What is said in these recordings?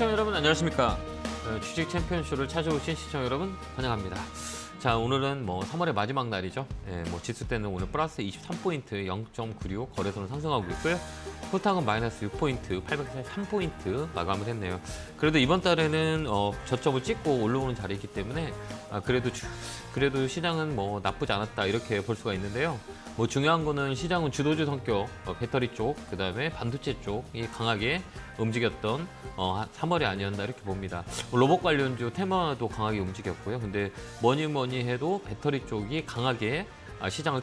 시청자 여러분 안녕하십니까. 주식 챔피언쇼를 찾아오신 시청자 여러분 환영합니다. 자, 오늘은 3월의 마지막 날이죠. 지수 때는 오늘 플러스 23포인트 0.96 거래소는 상승하고 있고요. 코스닥은 마이너스 6포인트 843포인트 마감을 했네요. 그래도 이번 달에는 저점을 찍고 올라오는 자리이기 때문에 그래도 시장은 나쁘지 않았다 이렇게 볼 수가 있는데요. 중요한 거는 시장은 주도주 성격, 배터리 쪽, 그 다음에 반도체 쪽이 강하게 움직였던 3월이 아니었나 이렇게 봅니다. 로봇 관련주 테마도 강하게 움직였고요. 근데 뭐니 해도 배터리 쪽이 강하게 시장을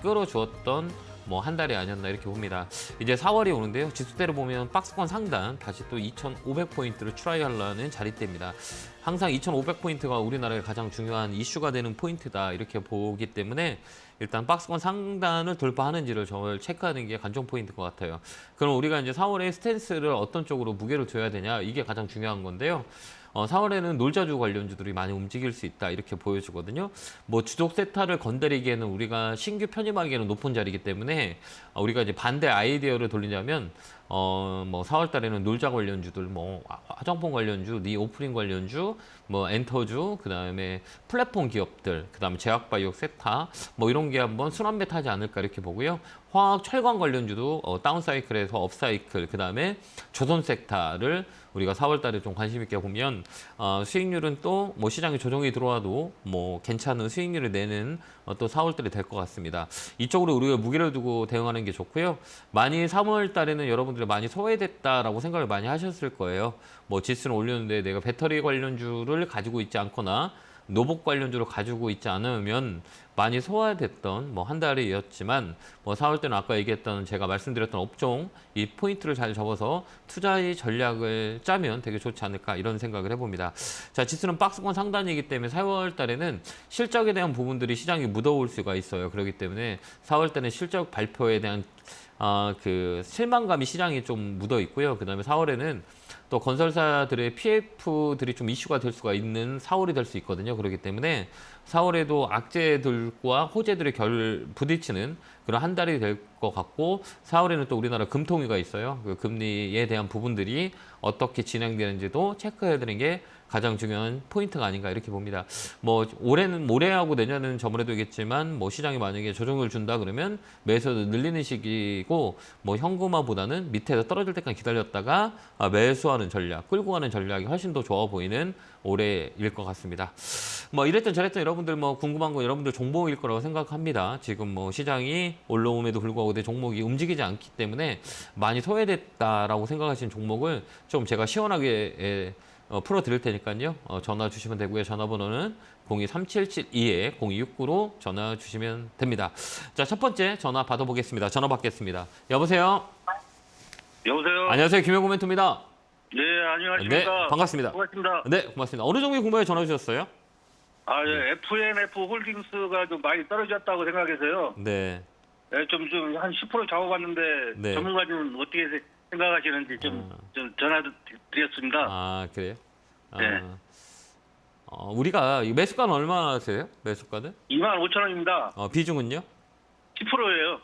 끌어주었던 한 달이 아니었나 이렇게 봅니다. 이제 4월이 오는데요. 지수대로 보면 박스권 상단 다시 또 2,500포인트를 트라이하려는 자리대입니다. 항상 2,500포인트가 우리나라의 가장 중요한 이슈가 되는 포인트다 이렇게 보기 때문에 일단 박스권 상단을 돌파하는지를 저를 체크하는 게 관전 포인트인 것 같아요. 그럼 우리가 이제 4월에 스탠스를 어떤 쪽으로 무게를 둬야 되냐 이게 가장 중요한 건데요. 4월에는 놀자주 관련주들이 많이 움직일 수 있다 이렇게 보여주거든요. 주족 세타를 건드리기에는 우리가 신규 편입하기에는 높은 자리이기 때문에 우리가 이제 반대 아이디어를 돌리자면 4월 달에는 놀자 관련주들, 화장품 관련주, 니 오프닝 관련주, 엔터주, 그 다음에 플랫폼 기업들, 그 다음에 제약바이오 세타, 이런 게 한번 순환매 타지 않을까 이렇게 보고요. 화학, 철강 관련주도 다운사이클에서 업사이클, 그 다음에 조선 섹터를 우리가 4월 달에 좀 관심 있게 보면 수익률은 또 시장에 조정이 들어와도 괜찮은 수익률을 내는 또 4월 달이 될 것 같습니다. 이쪽으로 우리가 무게를 두고 대응하는 게 좋고요. 많이 3월 달에는 여러분들이 많이 소외됐다라고 생각을 많이 하셨을 거예요. 지수는 올렸는데 내가 배터리 관련주를 가지고 있지 않거나 노복 관련주를 가지고 있지 않으면 많이 소화됐던 한 달이었지만 4월 때는 아까 얘기했던 제가 말씀드렸던 업종 이 포인트를 잘 접어서 투자의 전략을 짜면 되게 좋지 않을까 이런 생각을 해봅니다. 자, 지수는 박스권 상단이기 때문에 4월 달에는 실적에 대한 부분들이 시장이 무더울 수가 있어요. 그렇기 때문에 4월 때는 실적 발표에 대한 그 실망감이 시장에 좀 묻어 있고요. 그 다음에 4월에는 또 건설사들의 PF들이 좀 이슈가 될 수가 있는 4월이 될 수 있거든요. 그렇기 때문에 4월에도 악재들과 호재들의 부딪히는 그런 한 달이 될 것 같고 4월에는 또 우리나라 금통위가 있어요. 그 금리에 대한 부분들이 어떻게 진행되는지도 체크해야 되는 게 가장 중요한 포인트가 아닌가 이렇게 봅니다. 올해는 모레하고 내년은 저번에도 얘기했지만 시장이 만약에 조정을 준다 그러면 매수를 늘리는 시기고 현금화보다는 밑에서 떨어질 때까지 기다렸다가 매수하는 전략, 끌고 가는 전략이 훨씬 더 좋아 보이는 올해일 것 같습니다. 이랬던 저랬던 여러분들 궁금한 거 여러분들 종목일 거라고 생각합니다. 지금 시장이 올라옴에도 불구하고 내 종목이 움직이지 않기 때문에 많이 소외됐다라고 생각하시는 종목을 좀 제가 시원하게 풀어드릴 테니까요. 전화 주시면 되고요. 전화번호는 023772-0269로 전화 주시면 됩니다. 자, 첫 번째 전화 받아보겠습니다. 전화 받겠습니다. 여보세요? 여보세요? 안녕하세요. 김영구 멘토입니다. 네, 안녕하십니까? 네, 반갑습니다. 고맙습니다. 네, 고맙습니다. 어느 종목 궁금해 전화 주셨어요? 예, FNF 홀딩스가 좀 많이 떨어졌다고 생각해서요. 네. 네, 좀 한 10% 잡아봤는데 네. 전문가들은 어떻게 생각하시는지 좀 전화 드렸습니다. 아, 그래요? 네. 우리가 매수가는 얼마나 하세요? 매수가는? 25,000원입니다. 비중은요? 10%예요.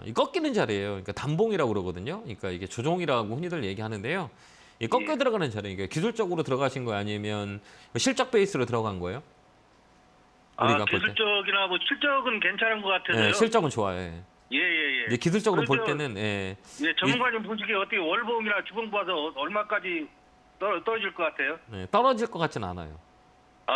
이 꺾이는 자리예요. 그러니까 단봉이라고 그러거든요. 그러니까 이게 조정이라고 흔히들 얘기하는데요. 이 꺾여 들어가는 자리. 그러니까 기술적으로 들어가신 거예요? 아니면 실적 베이스로 들어간 거예요? 우리가 볼 때. 기술적이나 실적은 괜찮은 것 같아서요. 네, 실적은 좋아요. 예. 이제 기술적으로 볼 그래서, 때는 예, 전문가님 보시기에 어떻게 월봉이나 주봉 봐서 얼마까지 떨어질 것 같아요? 떨어질 것 같지는 않아요.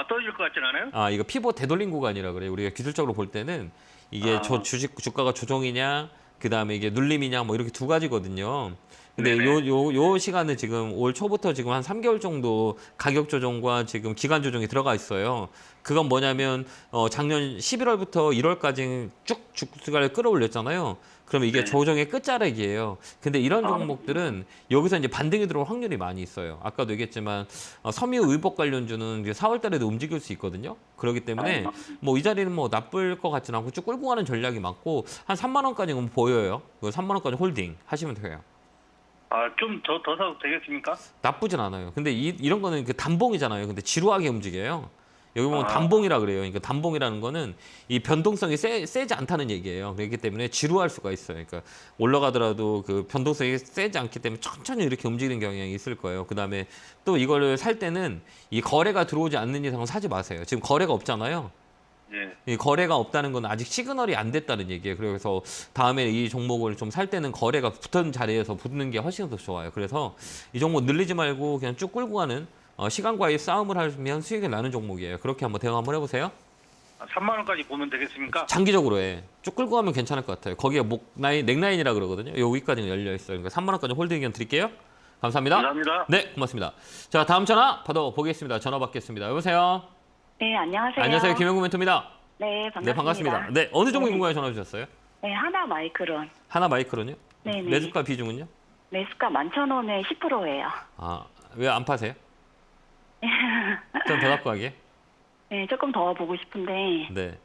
떨어질 것 같진 않아요? 이거 피보 되돌림 구간이라 그래요. 우리가 기술적으로 볼 때는 이게 주가가 조정이냐, 그 다음에 이게 눌림이냐, 이렇게 두 가지거든요. 근데 요 시간은 지금 올 초부터 지금 한 3개월 정도 가격 조정과 지금 기간 조정이 들어가 있어요. 그건 뭐냐면 작년 11월부터 1월까지 쭉 주가를 끌어올렸잖아요. 그러면 이게 조정의 끝자락이에요. 근데 이런 종목들은 여기서 이제 반등이 들어올 확률이 많이 있어요. 아까도 얘기했지만 섬유 의복 관련주는 이제 4월 달에도 움직일 수 있거든요. 그렇기 때문에 이 자리는 나쁠 것 같지는 않고 쭉 끌고 가는 전략이 맞고 한 3만 원까지는 보여요. 3만 원까지 홀딩 하시면 돼요. 좀 더 사도 되겠습니까? 나쁘진 않아요. 근데 이런 거는 그 단봉이잖아요. 근데 지루하게 움직여요. 여기 보면 단봉이라 그래요. 그러니까 단봉이라는 거는 이 변동성이 세지 않다는 얘기예요. 그렇기 때문에 지루할 수가 있어요. 그러니까 올라가더라도 그 변동성이 세지 않기 때문에 천천히 이렇게 움직이는 경향이 있을 거예요. 그다음에 또 이거를 살 때는 이 거래가 들어오지 않는 이상은 사지 마세요. 지금 거래가 없잖아요. 예. 이 거래가 없다는 건 아직 시그널이 안 됐다는 얘기예요. 그래서 다음에 이 종목을 좀 살 때는 거래가 붙은 자리에서 붙는 게 훨씬 더 좋아요. 그래서 이 종목 늘리지 말고 그냥 쭉 끌고 가는 시간과의 싸움을 하면 수익이 나는 종목이에요. 그렇게 한번 대응 한번 해보세요. 3만 원까지 보면 되겠습니까? 장기적으로 해. 쭉 끌고 가면 괜찮을 것 같아요. 거기에 넥라인이라 그러거든요. 요 위까지는 열려 있어요. 그러니까 3만 원까지 홀딩 의견 드릴게요. 감사합니다. 감사합니다. 네, 고맙습니다. 자, 다음 전화 받아보겠습니다. 전화 받겠습니다. 여보세요. 네, 안녕하세요. 안녕하세요. 김영구 멘토입니다. 네, 반갑습니다. 네, 반갑습니다. 네, 어느 종목 궁금해 전화 주셨어요? 네, 하나 마이크론. 하나 마이크론요? 네네. 매수가 비중은요? 매수가 11,000원에 10%예요. 아, 왜 안 파세요? 좀 더 갖고 가게. 네, 조금 더 보고 싶은데 네.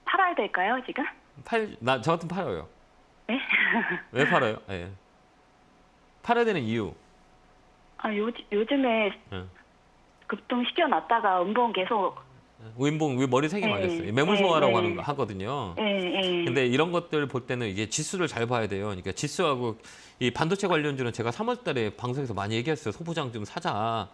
팔아야 될까요, 지금? 저 같은 팔아요. 네? 왜 팔아요? 예. 팔아야 되는 이유. 아, 요즘에 예. 급등 시켜놨다가 음봉 계속 윈봉 머리 세 개 네, 맞았어요. 매물 소화라고 네. 하거든요. 예. 근데 이런 것들 볼 때는 이게 지수를 잘 봐야 돼요. 그러니까 지수하고 이 반도체 관련주는 제가 3월달에 방송에서 많이 얘기했어요. 소부장 좀 사자.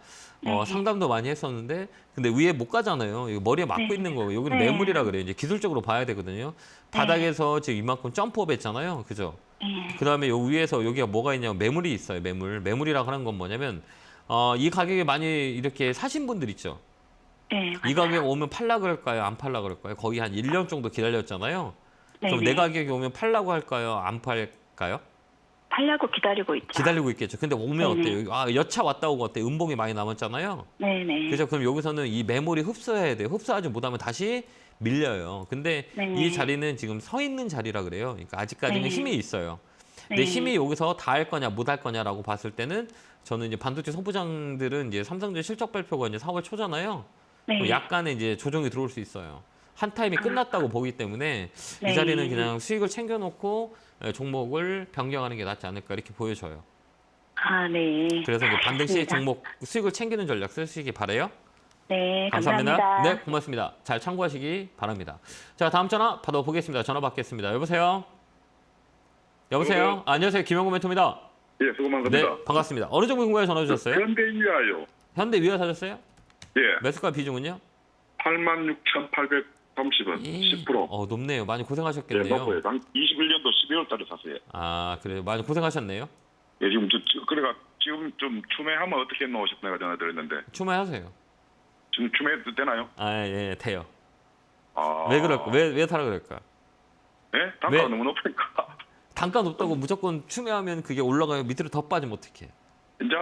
상담도 많이 했었는데 근데 위에 못 가잖아요. 이거 머리에 막고 네. 있는 거. 여기는 네. 매물이라 그래요. 이제 기술적으로 봐야 되거든요. 바닥에서 지금 이만큼 점프업 했잖아요. 그죠? 예. 그다음에 요 위에서 여기가 뭐가 있냐면 매물이 있어요. 매물이라고 하는 건 뭐냐면 이 가격에 많이 이렇게 사신 분들 있죠. 네, 이 가격 오면 팔라 그럴까요? 안 팔라 그럴까요? 거의 한 1년 정도 기다렸잖아요. 그럼 네네. 내 가격이 오면 팔라고 할까요? 안 팔까요? 팔려고 기다리고 있죠. 기다리고 있겠죠. 근데 오면 네네. 어때요? 여차 왔다 오고 어때요? 음봉이 많이 남았잖아요. 네네. 그죠? 그럼 여기서는 이 매물이 흡수해야 돼요. 흡수하지 못하면 다시 밀려요. 근데 네네. 이 자리는 지금 서 있는 자리라 그래요. 그러니까 아직까지는 네네. 힘이 있어요. 근데 네. 힘이 여기서 다 할 거냐 못 할 거냐라고 봤을 때는 저는 이제 반도체 소부장들은 이제 삼성전 실적 발표가 이제 4월 초잖아요. 네. 약간의 이제 조정이 들어올 수 있어요. 한 타임이 끝났다고 보기 때문에 네. 이 자리는 그냥 수익을 챙겨놓고 종목을 변경하는 게 낫지 않을까 이렇게 보여져요. 아, 네. 그래서 이제 반드시 알겠습니다. 종목 수익을 챙기는 전략 쓰시기 바라요. 네, 감사합니다. 감사합니다. 네, 고맙습니다. 잘 참고하시기 바랍니다. 자, 다음 전화 받아보겠습니다. 전화 받겠습니다. 여보세요? 여보세요? 안녕하세요. 김영구 멘토입니다. 예, 수고 네, 많습니다. 반갑습니다. 어느 종목 궁금해 전화 주셨어요? 현대유아요. 현대위아 사셨어요? 예, 매수가 비중은요? 86,830원, 10%. 높네요. 많이 예, 고생하셨겠네요. 높고요. 21년도 12월 달에 샀어요. 아, 그래요. 많이 고생하셨네요. 예, 그래가 지금 좀 추매하면 어떻게 했노 싶어 내가 전화 드렸는데 추마하세요. 지금 추매도 되나요? 아, 예, 돼요. 아, 왜 그럴까? 왜 타라 그럴까? 예? 단가가 왜? 너무 높으니까. 단가 높다고 무조건 추매하면 그게 올라가요. 밑으로 더 빠지면 어떡해. 이제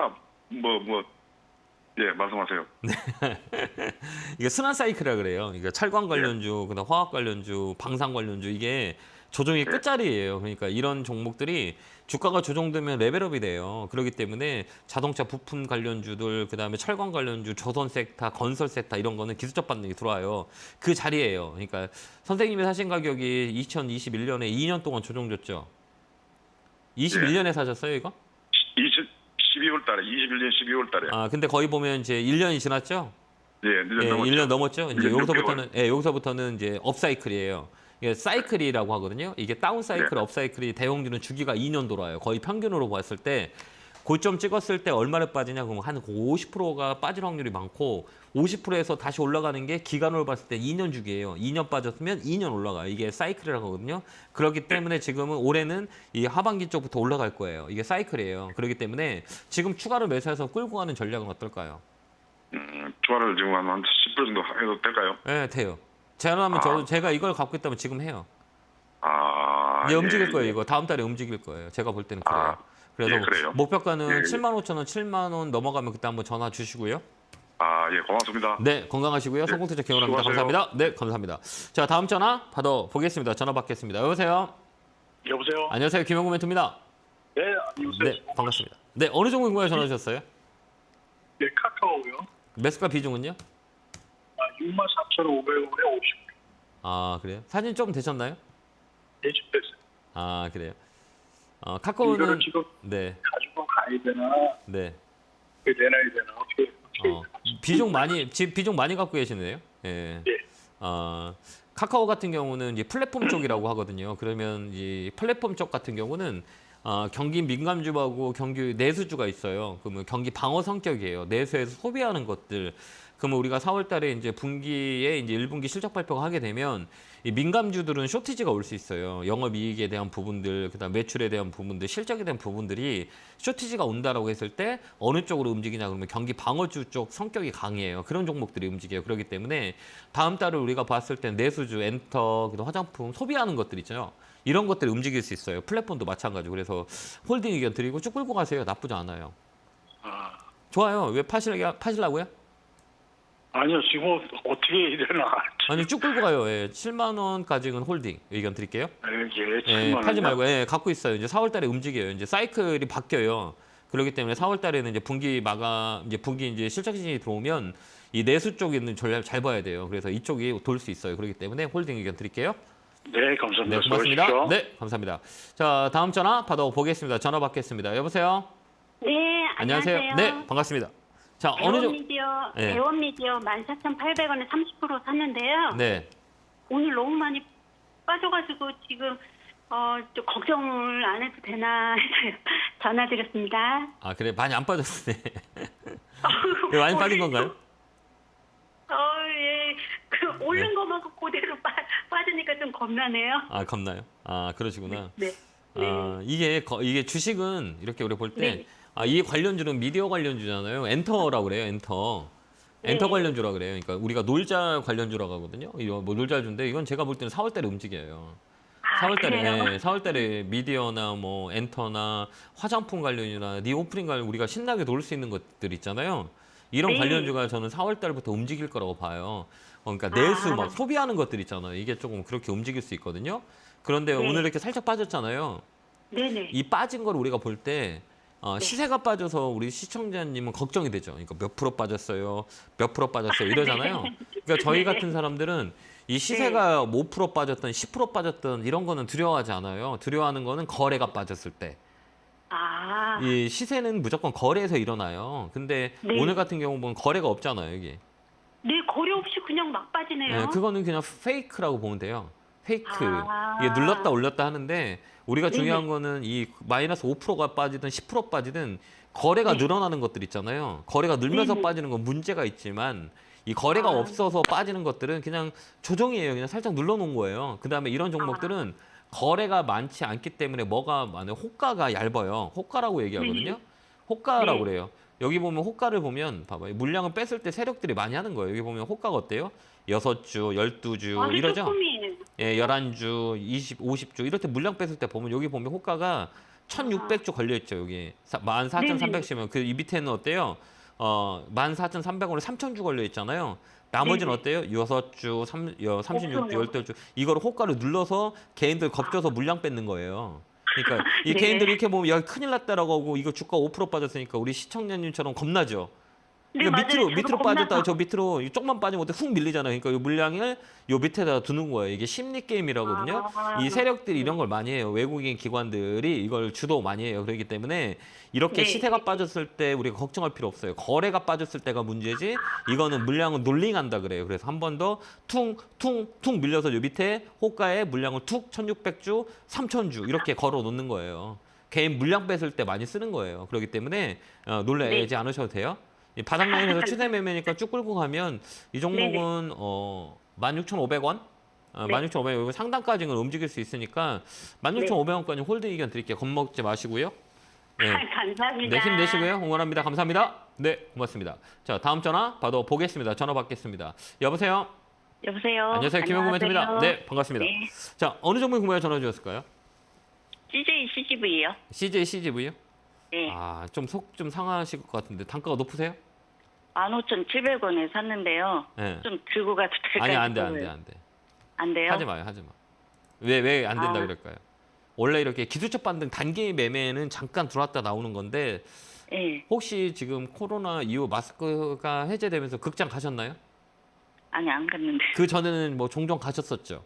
예, 말씀하세요. 이게 순환 사이클이라 그래요. 이게 철강 관련주, 그다음 화학 관련주, 방산 관련주 이게 조정이 끝자리예요. 그러니까 이런 종목들이 주가가 조정되면 레벨업이 돼요. 그렇기 때문에 자동차 부품 관련주들, 그다음에 철강 관련주, 조선 섹터, 건설 섹터 이런 거는 기술적 반등이 들어와요. 그 자리예요. 그러니까 선생님이 사신 가격이 2021년에 2년 동안 조정줬죠. 21년에 사셨어요, 이거? 12월 달에, 21년 12월 달에. 아, 근데 거의 보면 이제 1년이 지났죠? 예, 1년 예, 넘었죠. 1년 넘었죠. 이제 1년 여기서부터는 이제 업 사이클이에요. 이게 사이클이라고 하거든요. 이게 다운 사이클, 네. 업 사이클이 대형주는 주기가 2년 돌아요. 거의 평균으로 봤을 때 고점 찍었을 때 얼마를 빠지냐 그러면 한 50%가 빠질 확률이 많고 50%에서 다시 올라가는 게 기간으로 봤을 때 2년 주기예요. 2년 빠졌으면 2년 올라가요. 이게 사이클이라고 하거든요. 그렇기 때문에 지금은 올해는 이 하반기 쪽부터 올라갈 거예요. 이게 사이클이에요. 그렇기 때문에 지금 추가로 매수해서 끌고 가는 전략은 어떨까요? 추가를 지금 한 10% 정도 해도 될까요? 네, 돼요. 제가 제가 이걸 갖고 있다면 지금 해요. 아, 이제 움직일 예, 거예요. 예. 이거 다음 달에 움직일 거예요. 제가 볼 때는 그래요. 아, 그래서 예, 그래요. 목표가는 예, 예. 75,000원, 7만 원 넘어가면 그때 한번 전화 주시고요. 아, 예, 고맙습니다. 네, 건강하시고요. 성공투자 기원합니다. 수고하세요. 감사합니다. 네, 감사합니다. 자, 다음 전화 받아보겠습니다. 전화 받겠습니다. 여보세요? 여보세요? 안녕하세요. 김영구 멘토입니다. 네, 안녕하세요. 네, 반갑습니다. 네, 어느 종목 궁금해 전화 주셨어요? 네, 카카오요. 매수가 비중은요? 64,500원에 50. 아, 그래요? 사진 좀 되셨나요? 네, 좀 됐어요. 아, 그래요. 이거를 카카오는 지금 네, 가지고 가야 되나, 네. 내놔야 되나, 어떻게 비중 많이 갖고 계시네요. 예. 네. 카카오 같은 경우는 이제 플랫폼 쪽이라고 하거든요. 그러면 이 플랫폼 쪽 같은 경우는 경기 민감주하고 경기 내수주가 있어요. 그러면 경기 방어 성격이에요. 내수에서 소비하는 것들. 그러면 우리가 4월 달에 이제 분기에 이제 1분기 실적 발표가 하게 되면 이 민감주들은 쇼티지가 올 수 있어요. 영업 이익에 대한 부분들, 그다음 매출에 대한 부분들, 실적에 대한 부분들이 쇼티지가 온다라고 했을 때 어느 쪽으로 움직이냐 그러면 경기 방어주 쪽 성격이 강해요. 그런 종목들이 움직여요. 그렇기 때문에 다음 달을 우리가 봤을 때 내수주, 엔터, 그다음 화장품 소비하는 것들 있잖아요. 이런 것들이 움직일 수 있어요. 플랫폼도 마찬가지고. 그래서 홀딩 의견 드리고 쭉 끌고 가세요. 나쁘지 않아요. 아, 좋아요. 왜 파시려고요? 아니요, 지금 어떻게 해야 되나. 아니 쭉 끌고 가요. 예, 7만 원까지는 홀딩 의견 드릴게요. 예, 예, 7만 팔지 원이요? 말고 예, 갖고 있어요. 이제 4월 달에 움직여요. 이제 사이클이 바뀌어요. 그렇기 때문에 4월 달에는 이제 분기 마감 이제 분기 이제 실적 시즌이 들어오면 이 내수 쪽에는 전략 잘 봐야 돼요. 그래서 이쪽이 돌 수 있어요. 그렇기 때문에 홀딩 의견 드릴게요. 네, 감사합니다. 네, 고맙습니다. 수고하십시오. 네, 감사합니다. 자, 다음 전화 받아보겠습니다. 전화 받겠습니다. 여보세요? 네, 안녕하세요. 네, 반갑습니다. 자, 어느 정 네. 대원미디어 14,800원에 30% 샀는데요. 네. 오늘 너무 많이 빠져가지고 지금 좀 걱정을 안 해도 되나 해서 전화드렸습니다. 아, 그래. 많이 안 빠졌네. 왜 많이 빠진 건가요? 예. 그 오른 네. 것만 그대로 빠지니까 좀 겁나네요. 아, 겁나요? 아, 그러시구나. 네. 이게 주식은 이렇게 우리 볼 때 네. 이 관련주는 미디어 관련주잖아요. 엔터라고 그래요. 엔터. 네. 엔터 관련주라 그래요. 그러니까 우리가 놀자 관련주라고 하거든요. 이거 뭐 놀자주인데 이건 제가 볼 때는 4월 달에 움직여요. 아, 4월 달에 그래요? 4월 달에 미디어나 뭐 엔터나 화장품 관련이나 니오프린 관련 우리가 신나게 놀 수 있는 것들 있잖아요. 이런 네. 관련주가 저는 4월 달부터 움직일 거라고 봐요. 그러니까 내수 아. 막 소비하는 것들 있잖아요. 이게 조금 그렇게 움직일 수 있거든요. 그런데 네. 오늘 이렇게 살짝 빠졌잖아요. 네네. 이 빠진 걸 우리가 볼 때 시세가 빠져서 우리 시청자님은 걱정이 되죠. 그러니까 몇 프로 빠졌어요, 몇 프로 빠졌어요 이러잖아요. 그러니까 저희 네. 같은 사람들은 이 시세가 5% 빠졌던 10% 빠졌던 이런 거는 두려워하지 않아요. 두려워하는 거는 거래가 빠졌을 때. 아, 이 시세는 무조건 거래에서 일어나요. 근데 네. 오늘 같은 경우 보면 거래가 없잖아요, 여기. 네, 거리 없이 그냥 막 빠지네요. 네, 그거는 그냥 페이크라고 보면 돼요. 페이크. 아. 이게 눌렀다 올렸다 하는데 우리가 네네. 중요한 거는 이 마이너스 5%가 빠지든 10% 빠지든 거래가 네. 늘어나는 것들 있잖아요. 거래가 늘면서 네네. 빠지는 건 문제가 있지만 이 거래가 아. 없어서 빠지는 것들은 그냥 조정이에요. 그냥 살짝 눌러놓은 거예요. 그다음에 이런 종목들은 거래가 많지 않기 때문에 뭐가 많아요? 호가가 얇아요. 호가라고 얘기하거든요. 네네. 호가라고 네. 그래요. 여기 보면 호가를 보면 봐봐요. 물량을 뺐을 때 세력들이 많이 하는 거예요. 여기 보면 호가가 어때요? 6주, 12주 아주 이러죠? 조금이에요. 예, 11주, 20, 50주 이렇게 물량 뺐을 때 보면 여기 보면 호가가 1,600주 걸려 있죠. 여기 14,300주면 그 이 밑에는 어때요? 14,300원에 3,000주 걸려 있잖아요. 나머지는 네네. 어때요? 6주, 36주, 없어요. 12주 이거를 호가를 눌러서 개인들 겁줘서 물량 뺏는 거예요. 그러니까 이 네. 개인들이 이렇게 보면 야 큰일 났다라고 하고 이거 주가 5% 빠졌으니까 우리 시청자님처럼 겁나죠. 네, 이거 맞아요. 저도 밑으로 겁나서. 빠졌다 저 밑으로 조금만 빠지면 어때 훅 밀리잖아요. 그러니까 이 물량을 요 밑에다 두는 거예요. 이게 심리 게임이라거든요. 아. 이 세력들이 이런 걸 많이 해요. 외국인 기관들이 이걸 주도 많이 해요. 그렇기 때문에 이렇게 네. 시세가 빠졌을 때 우리가 걱정할 필요 없어요. 거래가 빠졌을 때가 문제지. 이거는 물량은 놀링한다 그래요. 그래서 한 번 더 퉁퉁퉁 밀려서 요 밑에 호가에 물량을 툭 1,600주, 3,000주 이렇게 걸어 놓는 거예요. 개인 물량 뺐을 때 많이 쓰는 거예요. 그렇기 때문에 놀라지 네. 않으셔도 돼요. 이 바닥 라인에서 추세 매매니까 쭉 끌고 가면 이 종목은 16,500원? 네. 16,500원 상단까지는 움직일 수 있으니까 16,500원까지 홀딩 의견 드릴게요. 겁먹지 마시고요. 네. 감사합니다. 네, 힘내시고요. 응원합니다. 감사합니다. 네, 고맙습니다. 자, 다음 전화 받아보겠습니다. 전화 받겠습니다. 여보세요? 여보세요. 안녕하세요. 김영구 멘트입니다. 안녕하세요. 네, 반갑습니다. 네. 자, 어느 종목에 궁금해 전화 주셨을까요? CJ CGV요. CJ, CGV요? 네. 아, 좀 속 좀 상하실 것 같은데 단가가 높으세요? 15,700원에 샀는데요. 네. 좀 들고 가도 될까요? 아니, 안 돼, 안 돼, 안 돼. 안 돼요? 하지 마요, 하지 마. 왜 안 된다 아. 그럴까요? 원래 이렇게 기술적 반등 단기 매매는 잠깐 들어왔다 나오는 건데 네. 혹시 지금 코로나 이후 마스크가 해제되면서 극장 가셨나요? 아니, 안 갔는데. 그 전에는 뭐 종종 가셨었죠.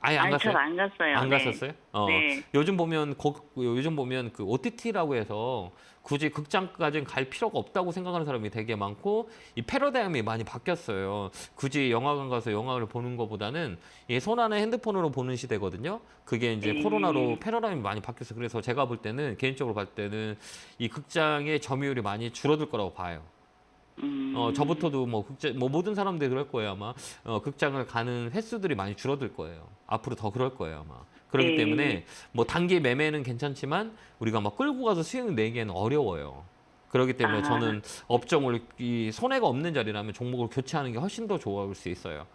아예 안 갔어요? 안 갔어요. 안 네. 갔었어요? 네. 요즘 보면 그 OTT라고 해서 굳이 극장까지는 갈 필요가 없다고 생각하는 사람이 되게 많고 이 패러다임이 많이 바뀌었어요. 굳이 영화관 가서 영화를 보는 것보다는 이 손 안에 핸드폰으로 보는 시대거든요. 그게 이제 코로나로 패러다임이 많이 바뀌었어요. 그래서 제가 볼 때는 개인적으로 볼 때는 이 극장의 점유율이 많이 줄어들 거라고 봐요. 저부터도 뭐 모든 사람들이 그럴 거예요 아마. 극장을 가는 횟수들이 많이 줄어들 거예요. 앞으로 더 그럴 거예요 아마. 그렇기 때문에 뭐 단기 매매는 괜찮지만 우리가 막 끌고 가서 수익 내기에는 어려워요. 그렇기 때문에 저는 업종을 이 손해가 없는 자리라면 종목을 교체하는 게 훨씬 더 좋을 수 있어요.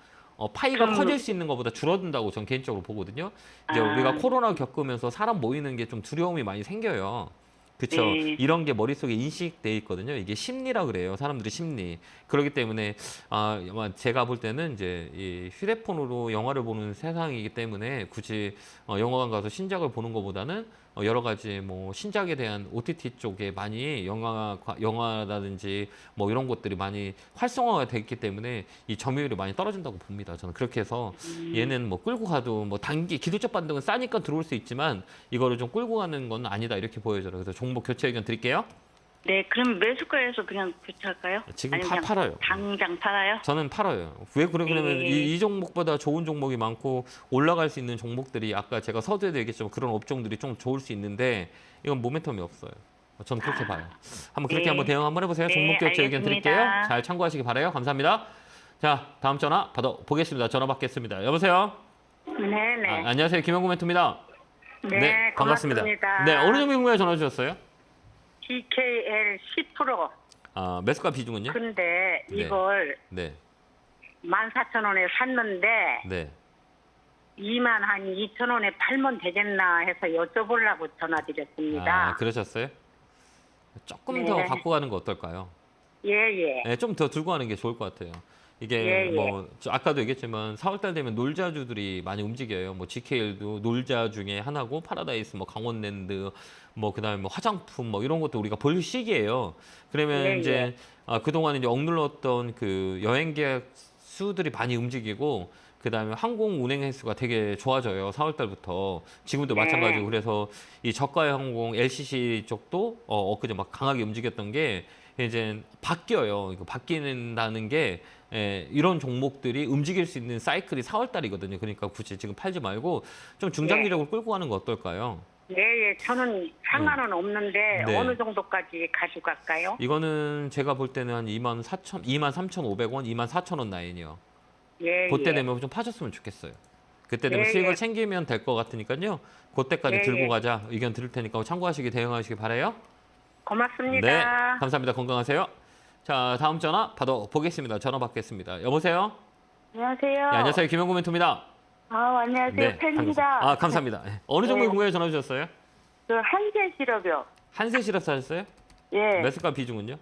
파이가 커질 수 있는 것보다 줄어든다고 전 개인적으로 보거든요. 이제 우리가 코로나 겪으면서 사람 모이는 게 좀 두려움이 많이 생겨요. 그렇죠. 이런 게 머릿속에 인식돼 있거든요. 이게 심리라 그래요. 사람들의 심리. 그렇기 때문에 아마 제가 볼 때는 이제 이 휴대폰으로 영화를 보는 세상이기 때문에 굳이 영화관 가서 신작을 보는 것보다는 여러 가지 뭐 신작에 대한 OTT 쪽에 많이 영화라든지 뭐 이런 것들이 많이 활성화가 돼 있기 때문에 이 점유율이 많이 떨어진다고 봅니다. 저는 그렇게 해서 얘는 뭐 끌고 가도 뭐 단기 기술적 반등은 싸니까 들어올 수 있지만 이거를 좀 끌고 가는 건 아니다 이렇게 보여져요. 그래서 종목 교체 의견 드릴게요. 네, 그럼 매수가에서 그냥 교체할까요? 지금 아니면 그냥 팔아요. 당장 팔아요? 저는 팔아요. 왜 그러냐면 이 종목보다 좋은 종목이 많고 올라갈 수 있는 종목들이 아까 제가 서두에도 얘기했지만 그런 업종들이 좀 좋을 수 있는데 이건 모멘텀이 없어요. 저는 그렇게 봐요. 한번 그렇게 한번 대응 한번 해보세요. 네, 종목 교체 의견 알겠습니다. 드릴게요. 잘 참고하시기 바라요. 감사합니다. 자, 다음 전화 받아보겠습니다. 전화 받겠습니다. 여보세요? 네네. 안녕하세요. 김영구 멘토입니다. 네, 반갑습니다. 고맙습니다. 네, 어느 종목 궁금해 전화 주셨어요? DKL 10%. 매수가 비중은요? 근데 네. 이걸 네, 14,000원에 샀는데 네. 22,000원에 팔면 되겠나 해서 여쭤보려고 전화드렸습니다. 그러셨어요? 조금 네. 더 갖고 가는 거 어떨까요? 예. 네, 좀 더 들고 가는 게 좋을 것 같아요. 이게 예. 뭐 아까도 얘기했지만 4월달 되면 놀자주들이 많이 움직여요. 뭐 GKL도 놀자 중에 하나고 파라다이스, 뭐 강원랜드, 뭐 그다음에 뭐 화장품 뭐 이런 것도 우리가 볼 시기예요. 그러면 예, 이제 그동안 이제 억눌렀던 그 여행 계약 수들이 많이 움직이고 그다음에 항공 운행 횟수가 되게 좋아져요. 4월달부터 지금도 마찬가지고 그래서 이 저가 항공 LCC 쪽도 엊그제 막 강하게 움직였던 게 이제 바뀌어요. 이거 바뀌는다는 게 이런 종목들이 움직일 수 있는 사이클이 4월달이거든요. 그러니까 굳이 지금 팔지 말고 좀 중장기적으로 끌고 가는 거 어떨까요? 예. 저는 상관은 없는데 네. 어느 정도까지 가져갈까요? 이거는 제가 볼 때는 한 23,500원, 24,000원 라인이요. 예. 그때 되면 좀 파셨으면 좋겠어요. 그때 되면 예, 수익을 예. 챙기면 될 것 같으니까요. 그때까지 예, 들고 예. 가자 의견 드릴 테니까 참고하시기 대응하시기 바라요. 고맙습니다. 네, 감사합니다. 건강하세요. 자, 다음 전화 받아보겠습니다. 전화 받겠습니다. 여보세요? 안녕하세요. 네, 안녕하세요. 김영구 멘토입니다. 안녕하세요. 팬입니다. 감사합니다. 어느 종목 궁금해 전화 주셨어요? 그 한센실업이요. 한세실업 사셨어요? 예. 매수가 비중은요?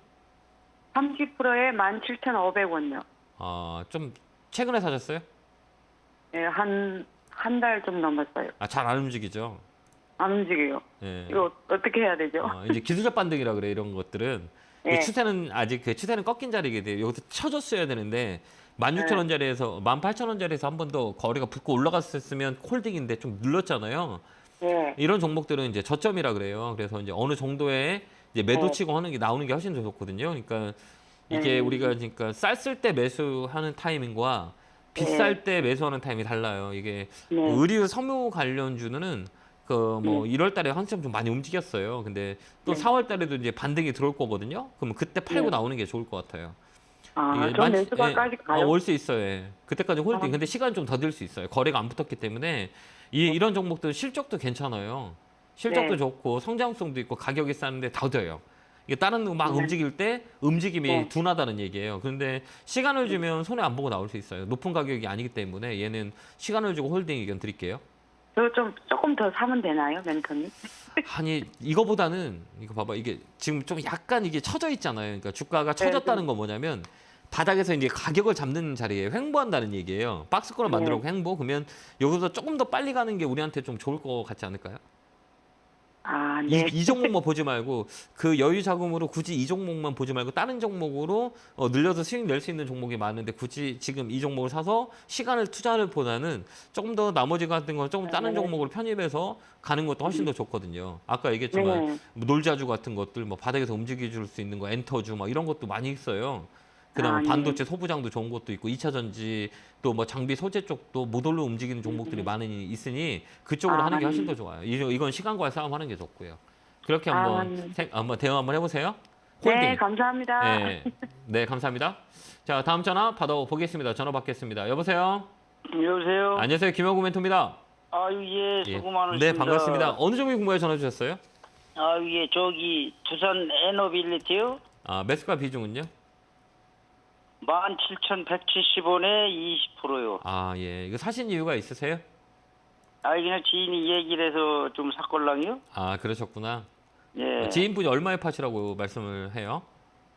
30%에 17,500원요. 좀 최근에 사셨어요? 예, 한 달 좀 넘었어요. 잘 안 움직이죠. 안 움직여요. 예. 이거 어떻게 해야 되죠? 이제 기술적 반등이라 그래 이런 것들은. 예. 추세는 아직 추세는 꺾인 자리게 돼요. 여기서 쳐줬어야 되는데 16,000원짜리에서 18,000원짜리에서 한 번 더 거래가 붙고 올라갔었으면 홀딩인데 좀 눌렀잖아요. 예. 이런 종목들은 이제 저점이라 그래요. 그래서 이제 어느 정도의 이제 매도 치고 하는 게 나오는 게 훨씬 더 좋거든요. 그러니까 이게 우리가 그러니까 쌌을 때 매수하는 타이밍과 비쌀 때 매수하는 타이밍이 달라요. 이게 의류 섬유 관련주는 그 뭐 1월 달에 한참 좀 많이 움직였어요. 근데 또 4월 달에도 이제 반등이 들어올 거거든요. 그러면 그때 팔고 나오는 게 좋을 것 같아요. 좀 매수가까지 가요? 올 수 있어요. 예. 그때까지 홀딩. 근데 시간 좀 더 들 수 있어요. 거래가 안 붙었기 때문에 이런 종목들 실적도 괜찮아요. 실적도 좋고 성장성도 있고 가격이 싸는데 더뎌요. 이게 다른 거 막 움직일 때 움직임이 둔하다는 얘기예요. 그런데 시간을 주면 손해 안 보고 나올 수 있어요. 높은 가격이 아니기 때문에 얘는 시간을 주고 홀딩 의견 드릴게요. 저 조금 더 사면 되나요, 멘토님? 아니 이거보다는 이거 봐봐 이게 지금 좀 약간 이게 처져 있잖아요. 그러니까 주가가 처졌다는 건 뭐냐면 바닥에서 이제 가격을 잡는 자리에 횡보한다는 얘기예요. 박스권을 만들어 놓고 횡보 그러면 여기서 조금 더 빨리 가는 게 우리한테 좀 좋을 것 같지 않을까요? 아, 네. 이 종목만 보지 말고 그 여유 자금으로 굳이 이 종목만 보지 말고 다른 종목으로 늘려서 수익 낼 수 있는 종목이 많은데 굳이 지금 이 종목을 사서 시간을 투자를 보다는 조금 더 나머지 같은 거 조금 다른 종목으로 편입해서 가는 것도 훨씬 더 좋거든요. 아까 얘기했지만 네. 뭐 놀자주 같은 것들 뭐 바닥에서 움직여 줄 수 있는 거 엔터주 막 이런 것도 많이 있어요. 그다음에 아, 네. 반도체 소부장도 좋은 것도 있고 2차 전지 또 뭐 장비 소재 쪽도 모듈로 움직이는 종목들이 많이 있으니 그쪽으로 아, 하는 게 훨씬 네. 더 좋아요. 이건 시간과의 싸움하는 게 좋고요. 그렇게 아, 한번 한번 대화 한번 해보세요. 네, 홀딩. 감사합니다. 네, 네, 감사합니다. 자, 다음 전화 받아보겠습니다. 전화 받겠습니다. 여보세요. 여보세요. 안녕하세요, 김영구 멘토입니다. 아유 예, 예. 수고 많으십니다. 네, 반갑습니다. 어느 종목 궁금해 전화 주셨어요? 아유 예, 저기 두산 에너빌리티요. 아, 매수가 비중은요? 17,170원에 20%요. 아, 예. 이거 사신 이유가 있으세요? 아 그냥 지인이 얘기를 해서 좀 샀걸랑요. 아, 그러셨구나. 예. 지인분이 얼마에 파시라고 말씀을 해요?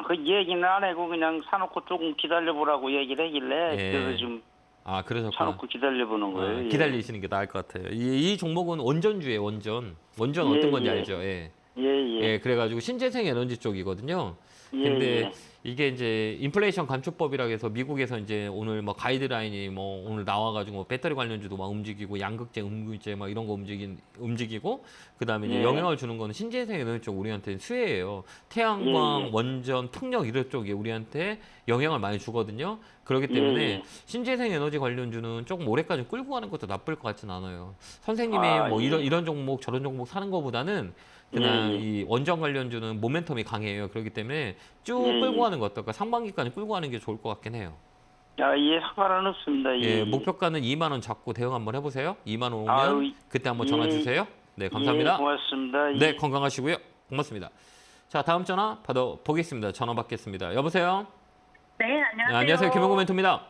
그 얘기는 안 하고 그냥 사놓고 조금 기다려보라고 얘기를 하길래 예. 그래서 좀 아, 그러셨구나. 사놓고 기다려보는 거예요. 예. 기다리시는 게 나을 것 같아요. 이 종목은 원전주예요, 원전. 원전 어떤 예, 건지 예. 알죠? 예. 예, 예. 예, 그래가지고 신재생 에너지 쪽이거든요. 예, 근데 예. 이게 이제 인플레이션 감축법이라 해서 미국에서 이제 오늘 뭐 가이드라인이 뭐 오늘 나와가지고 뭐 배터리 관련주도 막 움직이고 양극재, 음극재 막 이런 거 움직이고 그다음에 이제 예. 영향을 주는 거는 신재생 에너지 쪽 우리한테 수혜예요. 태양광, 예, 예. 원전, 풍력 이런 쪽이 우리한테 영향을 많이 주거든요. 그렇기 때문에 예, 예. 신재생 에너지 관련주는 조금 오래까지 끌고 가는 것도 나쁠 것 같진 않아요. 선생님이 아, 뭐 예. 이런 종목 저런 종목 사는 것보다는 그냥 예, 예. 이 원전 관련주는 모멘텀이 강해요. 그렇기 때문에 쭉 예, 끌고 예. 가는 거 어떨까? 상반기까지 끌고 가는 게 좋을 것 같긴 해요. 아, 예, 상관은 없습니다. 예, 예, 예. 목표가는 2만 원 잡고 대응 한번 해보세요. 2만 원 오면 아유, 그때 한번 전화 예. 주세요. 네, 감사합니다. 예, 고맙습니다. 예. 네, 건강하시고요. 고맙습니다. 자, 다음 전화 받아보겠습니다. 전화 받겠습니다. 여보세요? 네, 네, 안녕하세요. 안녕하세요. 김영구 멘토입니다.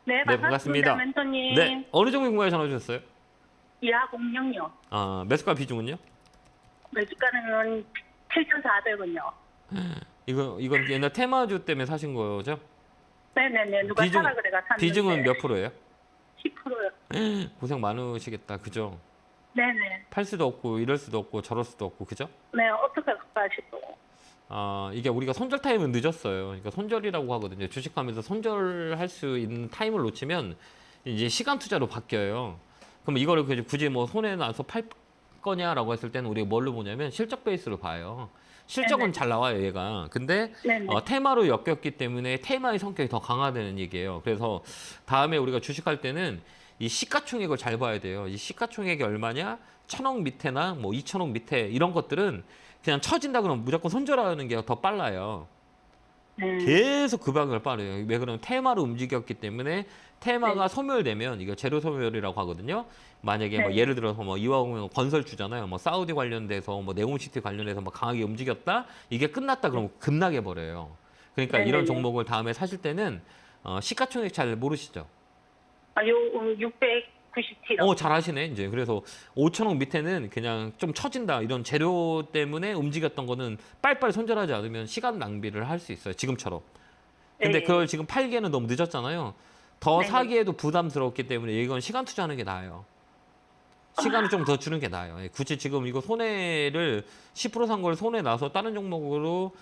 네, 네, 반갑습니다. 반갑습니다. 멘토님. 네, 어느 종목 궁금해 전화 주셨어요? 이하공룡요. 아, 매수가 비중은요? 매주가는 7,400원요. 이건 옛날 테마주 때문에 사신 거죠? 네네네. 누가 비중- 사라 그래가 샀는데. 비중은 몇 프로예요? 10%요. 고생 많으시겠다. 그죠? 네네. 팔 수도 없고 이럴 수도 없고 저럴 수도 없고 그죠? 네, 어떻게 가시고. 아 이게 우리가 손절 타임은 늦었어요. 그러니까 손절이라고 하거든요. 주식하면서 손절할 수 있는 타임을 놓치면 이제 시간 투자로 바뀌어요. 그럼 이거를 굳이 뭐 손에 나서 팔 거냐라고 했을 때는 우리가 뭘로 보냐면 실적 베이스로 봐요. 실적은 네네. 잘 나와요, 얘가. 근데 네네. 테마로 엮였기 때문에 테마의 성격이 더 강화되는 얘기예요. 그래서 다음에 우리가 주식할 때는 이 시가총액을 잘 봐야 돼요. 이 시가총액이 얼마냐? 1,000억 밑에나 뭐 2,000억 밑에 이런 것들은 그냥 처진다 그러면 무조건 손절하는 게 더 빨라요. 계속 그 방향을 빠르요. 왜 그러면 테마로 움직였기 때문에 테마가 소멸되면 이거 제로 소멸이라고 하거든요. 만약에 뭐 네. 예를 들어서 뭐 이화공영 건설주잖아요. 뭐 사우디 관련돼서 뭐 네옴시티 관련해서 뭐 강하게 움직였다. 이게 끝났다 그러면 급락해 버려요. 그러니까 네네네. 이런 종목을 다음에 사실 때는 시가총액 잘 모르시죠? 아, 요 697원. 잘하시네 이제. 그래서 5천억 밑에는 그냥 좀 처진다. 이런 재료 때문에 움직였던 거는 빨리빨리 손절하지 않으면 시간 낭비를 할 수 있어요. 지금처럼. 근데 네. 그걸 지금 팔기에는 너무 늦었잖아요. 더 네네. 사기에도 부담스럽기 때문에 이건 시간 투자하는 게 나아요. 시간을 좀 더 주는 게 나아요. 굳이 지금 이거 손해를 10% 산 걸 손해 나서 다른 종목으로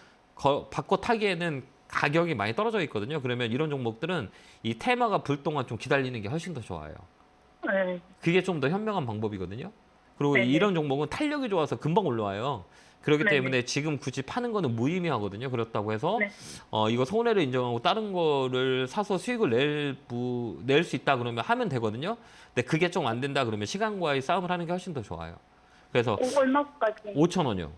바꿔 타기에는 가격이 많이 떨어져 있거든요. 그러면 이런 종목들은 이 테마가 불 동안 좀 기다리는 게 훨씬 더 좋아요. 네. 그게 좀 더 현명한 방법이거든요. 그리고 네네. 이런 종목은 탄력이 좋아서 금방 올라와요. 그렇기 네네. 때문에 지금 굳이 파는 거는 무의미하거든요. 그렇다고 해서 네. 이거 손해를 인정하고 다른 거를 사서 수익을 낼 수 있다 그러면 하면 되거든요. 근데 그게 좀 안 된다 그러면 시간과의 싸움을 하는 게 훨씬 더 좋아요. 그래서 얼마까지? 5,000원이요.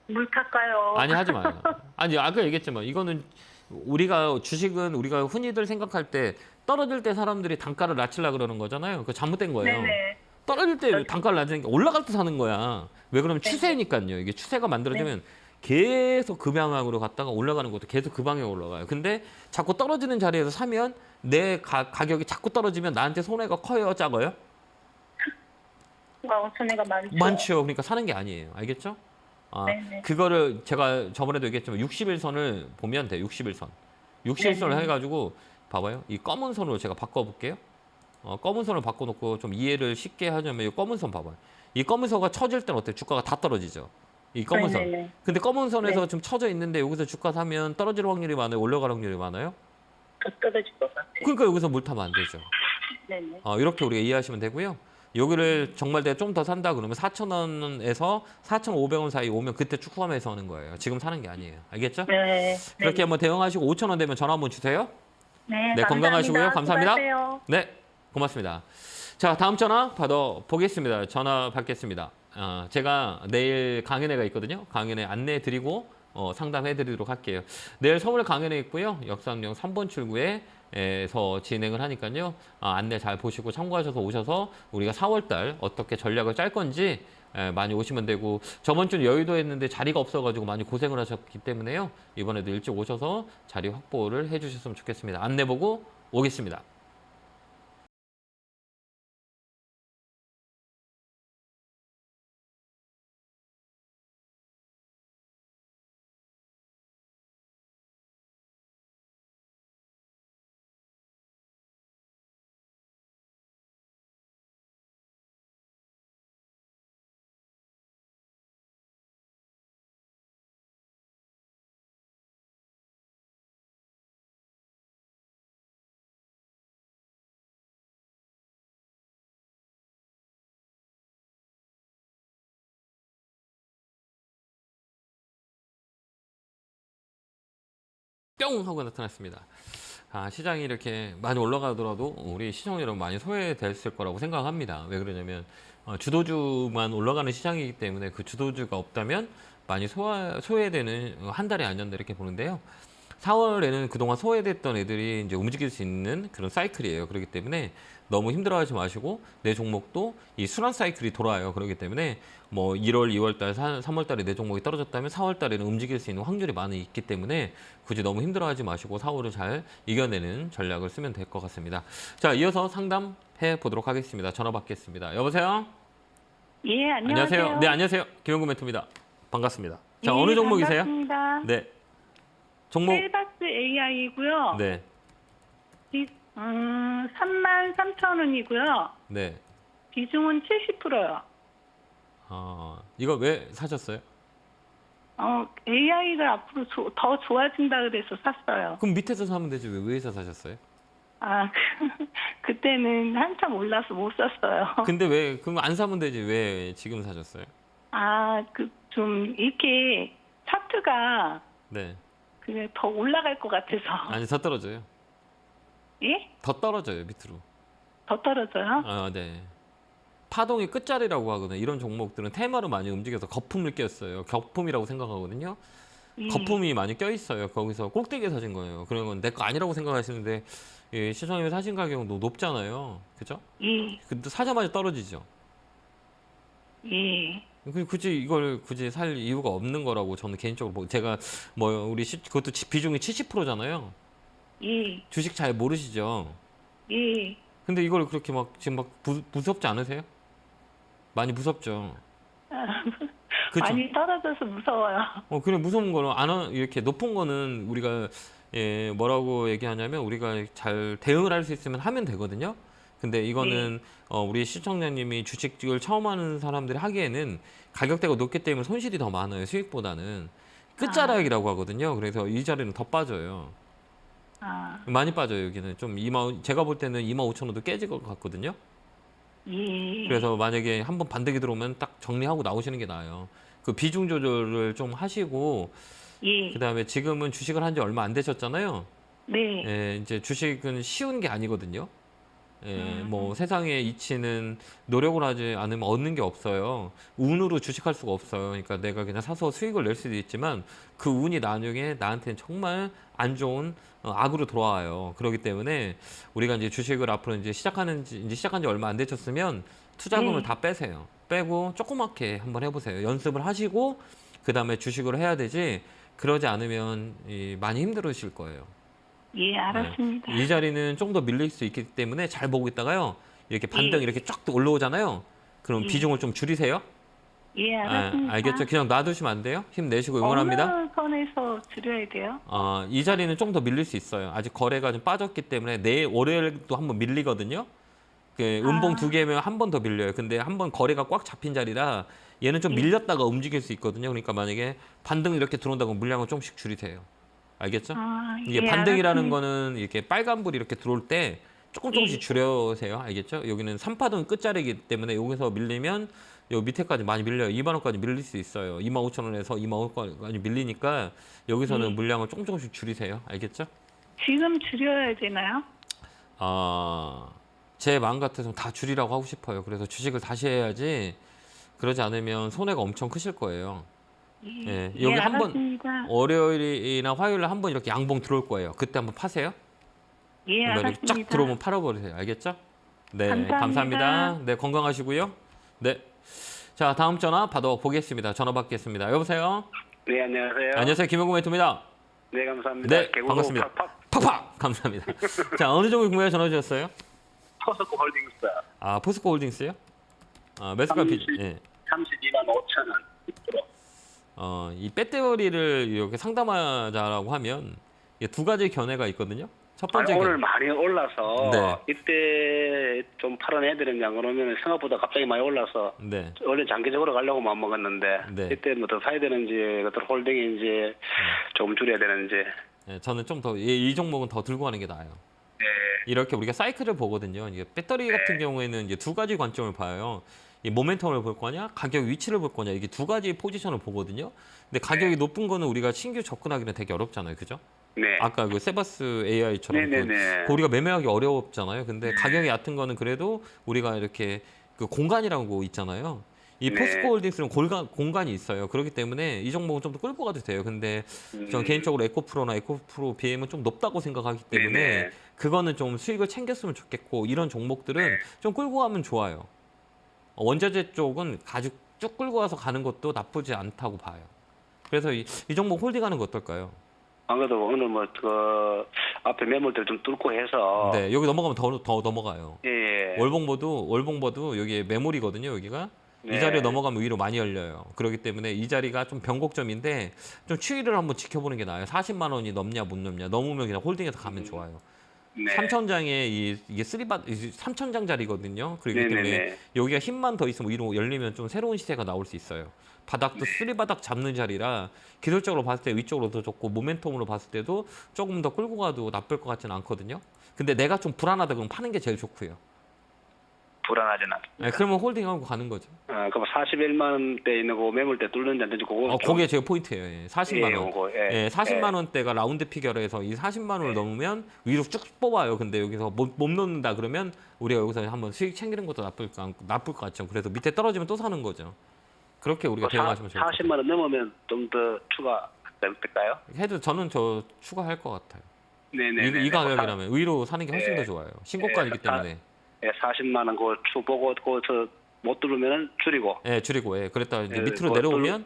물 탈까요? 아니 하지 마요. 아니 아까 얘기했지만 이거는 우리가 주식은 우리가 흔히들 생각할 때 떨어질 때 사람들이 단가를 낮추려고 그러는 거잖아요. 그거 잘못된 거예요. 네네. 떨어질 때 단가를 낮추는 게 올라갈 때 사는 거야. 왜 그러면 추세니까요. 이게 추세가 만들어지면 계속 그 방향으로 갔다가 올라가는 것도 계속 그 방향으로 올라가요. 근데 자꾸 떨어지는 자리에서 사면 내 가격이 자꾸 떨어지면 나한테 손해가 커요, 작아요? 손해가 많죠. 많죠. 그러니까 사는 게 아니에요. 알겠죠? 네네. 그거를 제가 저번에도 얘기했지만 60일선을 보면 돼요. 60일선. 60일선을 네네. 해가지고 봐봐요. 이 검은 선으로 제가 바꿔볼게요. 검은 선을 바꿔놓고 좀 이해를 쉽게 하자면 이 검은 선 봐봐요. 이 검은 선가 쳐질 때는 어때요? 주가가 다 떨어지죠. 이 검은 선. 네네네. 근데 검은 선에서 네. 좀 쳐져 있는데 여기서 주가 사면 떨어질 확률이 많아요? 올라갈 확률이 많아요? 더 떨어질 것 같아요. 그러니까 여기서 물 타면 안 되죠. 네네. 이렇게 우리가 이해하시면 되고요. 여기를 정말 내가 좀 더 산다 그러면 4,000원에서 4,500원 사이 오면 그때 축구하면서 하는 거예요. 지금 사는 게 아니에요. 알겠죠? 네. 그렇게 한번 대응하시고 5,000원 되면 전화 한번 주세요. 네. 네, 건강하시고요. 감사합니다. 수고하세요. 네, 고맙습니다. 자, 다음 전화 받아보겠습니다. 전화 받겠습니다. 제가 내일 강연회가 있거든요. 강연회 안내해 드리고 상담해 드리도록 할게요. 내일 서울 강연회 있고요. 역삼역 3번 출구에서 진행을 하니까요. 안내 잘 보시고 참고하셔서 오셔서 우리가 4월달 어떻게 전략을 짤 건지 많이 오시면 되고, 저번 주는 여의도 했는데 자리가 없어가지고 많이 고생을 하셨기 때문에요. 이번에도 일찍 오셔서 자리 확보를 해주셨으면 좋겠습니다. 안내 보고 오겠습니다. 뿅 하고 나타났습니다. 시장이 이렇게 많이 올라가더라도 우리 시청 여러분 많이 소외됐을 거라고 생각합니다. 왜 그러냐면 주도주만 올라가는 시장이기 때문에 그 주도주가 없다면 많이 소외되는 한 달에 아니었나 이렇게 보는데요. 4월에는 그동안 소외됐던 애들이 이제 움직일 수 있는 그런 사이클이에요. 그렇기 때문에 너무 힘들어하지 마시고 내 종목도 이 순환 사이클이 돌아요. 그렇기 때문에 뭐 1월, 2월 달, 3월 달에 내 종목이 떨어졌다면 4월 달에는 움직일 수 있는 확률이 많이 있기 때문에 굳이 너무 힘들어하지 마시고 4월을 잘 이겨내는 전략을 쓰면 될 것 같습니다. 자, 이어서 상담해 보도록 하겠습니다. 전화 받겠습니다. 여보세요? 예, 안녕하세요. 네, 안녕하세요. 김영구 멘토입니다. 반갑습니다. 자, 예, 어느 종목이세요? 반갑습니다. 네. 종목. 셀박스 AI고요. 네. 33,000원이고요. 네. 비중은 70%요. 이거 왜 사셨어요? AI가 앞으로 더 좋아진다 그래서 샀어요. 그럼 밑에서 사면 되지 왜 위에서 사셨어요? 그때는 한참 올라서 못 샀어요. 근데 왜 그럼 안 사면 되지 왜 지금 사셨어요? 좀 이렇게 차트가 네. 그게 더 올라갈 것 같아서. 아니 더 떨어져요. 예? 더 떨어져요 밑으로. 더 떨어져요? 네. 파동이 끝자리라고 하거든요. 이런 종목들은 테마로 많이 움직여서 거품을 꼈어요. 격품이라고 생각하거든요. 예. 거품이 많이 껴 있어요. 거기서 꼭대기에 사신 거예요. 그런 건 내 거 아니라고 생각하시는데 시장에 사신 가격은 높잖아요. 그죠? 예. 근데 사자마자 떨어지죠. 예. 굳이 이걸 살 이유가 없는 거라고 저는 개인적으로 제가 그것도 비중이 70%잖아요. 예. 주식 잘 모르시죠? 예. 근데 이걸 그렇게 지금 무섭지 않으세요? 많이 무섭죠. 그쵸? 많이 떨어져서 무서워요. 그래 무서운 거는 이렇게 높은 거는 우리가 뭐라고 얘기하냐면 우리가 잘 대응을 할 수 있으면 하면 되거든요. 근데 이거는 우리 시청자님이 주식을 처음 하는 사람들이 하기에는 가격대가 높기 때문에 손실이 더 많아요. 수익보다는 끝자락이라고 하거든요. 그래서 이 자리는 더 빠져요. 많이 빠져요. 여기는 좀 제가 볼 때는 25,000원도 깨질 것 같거든요. 예. 그래서 만약에 한번 반등이 들어오면 딱 정리하고 나오시는 게 나아요. 그 비중 조절을 좀 하시고 예. 그다음에 지금은 주식을 한 지 얼마 안 되셨잖아요. 네. 이제 주식은 쉬운 게 아니거든요. 뭐 세상의 이치는 노력을 하지 않으면 얻는 게 없어요. 운으로 주식할 수가 없어요. 그러니까 내가 그냥 사서 수익을 낼 수도 있지만 그 운이 나중에 나한테는 정말 안 좋은 악으로 돌아와요. 그렇기 때문에 우리가 이제 주식을 앞으로 이제 시작한 지 얼마 안 되셨으면 투자금을 다 빼세요. 빼고 조그맣게 한번 해보세요. 연습을 하시고 그 다음에 주식을 해야 되지. 그러지 않으면 많이 힘들으실 거예요. 예, 알았습니다. 이 자리는 좀 더 밀릴 수 있기 때문에 잘 보고 있다가요. 이렇게 반등 이렇게 쫙 올라오잖아요. 그럼 비중을 좀 줄이세요. 예, 알았습니다. 알겠죠? 그냥 놔두시면 안 돼요. 힘내시고 응원합니다. 어느 선에서 줄여야 돼요? 이 자리는 좀 더 밀릴 수 있어요. 아직 거래가 좀 빠졌기 때문에 내일 월요일도 한번 밀리거든요. 그 음봉 두 개면 한 번 더 밀려요. 근데 한 번 거래가 꽉 잡힌 자리라 얘는 좀 밀렸다가 움직일 수 있거든요. 그러니까 만약에 반등 이렇게 들어온다고 물량을 조금씩 줄이세요. 알겠죠? 이게 반등이라는 알았습니다. 거는 이렇게 빨간불이 이렇게 들어올 때 조금씩 줄여세요. 알겠죠? 여기는 3파동 끝자리이기 때문에 여기서 밀리면 요 밑에까지 많이 밀려요. 2만 원까지 밀릴 수 있어요. 25,000원에서 2만 원까지 밀리니까 여기서는 물량을 조금씩 줄이세요. 알겠죠? 지금 줄여야 되나요? 제 마음 같아서 다 줄이라고 하고 싶어요. 그래서 주식을 다시 해야지 그러지 않으면 손해가 엄청 크실 거예요. 예, 여기 한번 알았습니다. 월요일이나 화요일에 한번 이렇게 양봉 들어올 거예요. 그때 한번 파세요. 예, 그러면 이렇게 쫙 알았습니다. 들어오면 팔아버리세요. 알겠죠? 네, 감사합니다. 감사합니다. 네, 건강하시고요. 네. 자, 다음 전화 받아보겠습니다. 전화 받겠습니다. 여보세요? 네, 안녕하세요. 안녕하세요. 김영구 멘토입니다. 네, 감사합니다. 네, 개구로 반갑습니다. 팍팍 팍팍! 감사합니다. 자, 어느 종목 궁금해 전화 주셨어요? 포스코 홀딩스 포스코 홀딩스요? 매수가 비, 30. 예. 32만 5천 원. 이 배터리를 이렇게 상담하자라고 하면 이게 두 가지 견해가 있거든요. 첫 번째 오늘 견해. 많이 올라서 네. 이때 좀 팔아내드렸냐 그러면 생각보다 갑자기 많이 올라서 네. 원래 장기적으로 가려고 마음 먹었는데 네. 이때 뭐 더 사야 되는지 그것도 홀딩인지 조금 줄여야 되는지. 예, 저는 좀 더 이 종목은 더 들고 가는 게 나아요. 네. 이렇게 우리가 사이클을 보거든요. 이게 배터리 같은 경우에는 이제 두 가지 관점을 봐요. 이 모멘텀을 볼 거냐, 가격 위치를 볼 거냐, 이게 두 가지 포지션을 보거든요. 근데 가격이 높은 거는 우리가 신규 접근하기는 되게 어렵잖아요, 그죠? 네. 아까 그 세바스 AI처럼 네네네. 우리가 매매하기 어렵잖아요. 근데 가격이 얕은 거는 그래도 우리가 이렇게 그 공간이라고 있잖아요. 이 네. 포스코 홀딩스는 공간이 있어요. 그렇기 때문에 이 종목은 좀 더 끌고 가도 돼요. 근데 저는 개인적으로 에코프로나 에코프로 BM은 좀 높다고 생각하기 때문에 네네. 그거는 좀 수익을 챙겼으면 좋겠고 이런 종목들은 좀 끌고 가면 좋아요. 원자재 쪽은 아주 쭉 끌고 와서 가는 것도 나쁘지 않다고 봐요. 그래서 이 종목 홀딩하는 거 어떨까요? 안 그래도 오늘 뭐 그 앞에 매물들 좀 뚫고 해서 네, 여기 넘어가면 더 넘어가요. 예. 월봉보도 여기 매물이거든요. 여기가 이 네. 자리에 넘어가면 위로 많이 열려요. 그렇기 때문에 이 자리가 좀 변곡점인데 좀 추이를 한번 지켜보는 게 나아요. 40만 원이 넘냐 못 넘냐. 넘으면 그냥 홀딩해서 가면 좋아요. 네. 3천장에 이게 3천장 자리거든요. 그렇기 네네네. 때문에 여기가 힘만 더 있으면 위로 열리면 좀 새로운 시세가 나올 수 있어요. 바닥도 쓰리바닥 잡는 자리라 기술적으로 봤을 때 위쪽으로 더 좋고 모멘텀으로 봤을 때도 조금 더 끌고 가도 나쁠 것 같지는 않거든요. 근데 내가 좀 불안하다 그러면 파는 게 제일 좋고요. 불안하진 않. 네, 그러면 홀딩하고 가는 거죠. 그럼 41만 원대 있는 거 매물대 뚫는지 안 되는지 그거. 그게 제일 포인트예요. 예, 40만 원. 그거, 예, 40만 원대가 라운드 피겨에서 이 40만 원을 넘으면 위로 쭉 뽑아요. 근데 여기서 못 놓는다 그러면 우리가 여기서 한번 수익 챙기는 것도 나쁠 것 같죠. 그래서 밑에 떨어지면 또 사는 거죠. 그렇게 우리가 대응하시면 좋을 것 같아요. 40만 원 넘으면 좀 더 추가 될까요? 해도 저는 저 추가할 것 같아요. 네네. 이 가격이라면 위로 사는 게 훨씬 더 좋아요. 신고가이기 때문에. 40만 원 그거 추 보고 거기서 못 뚫으면 줄이고. 예, 줄이고 그랬다 이제 예, 밑으로 그거 내려오면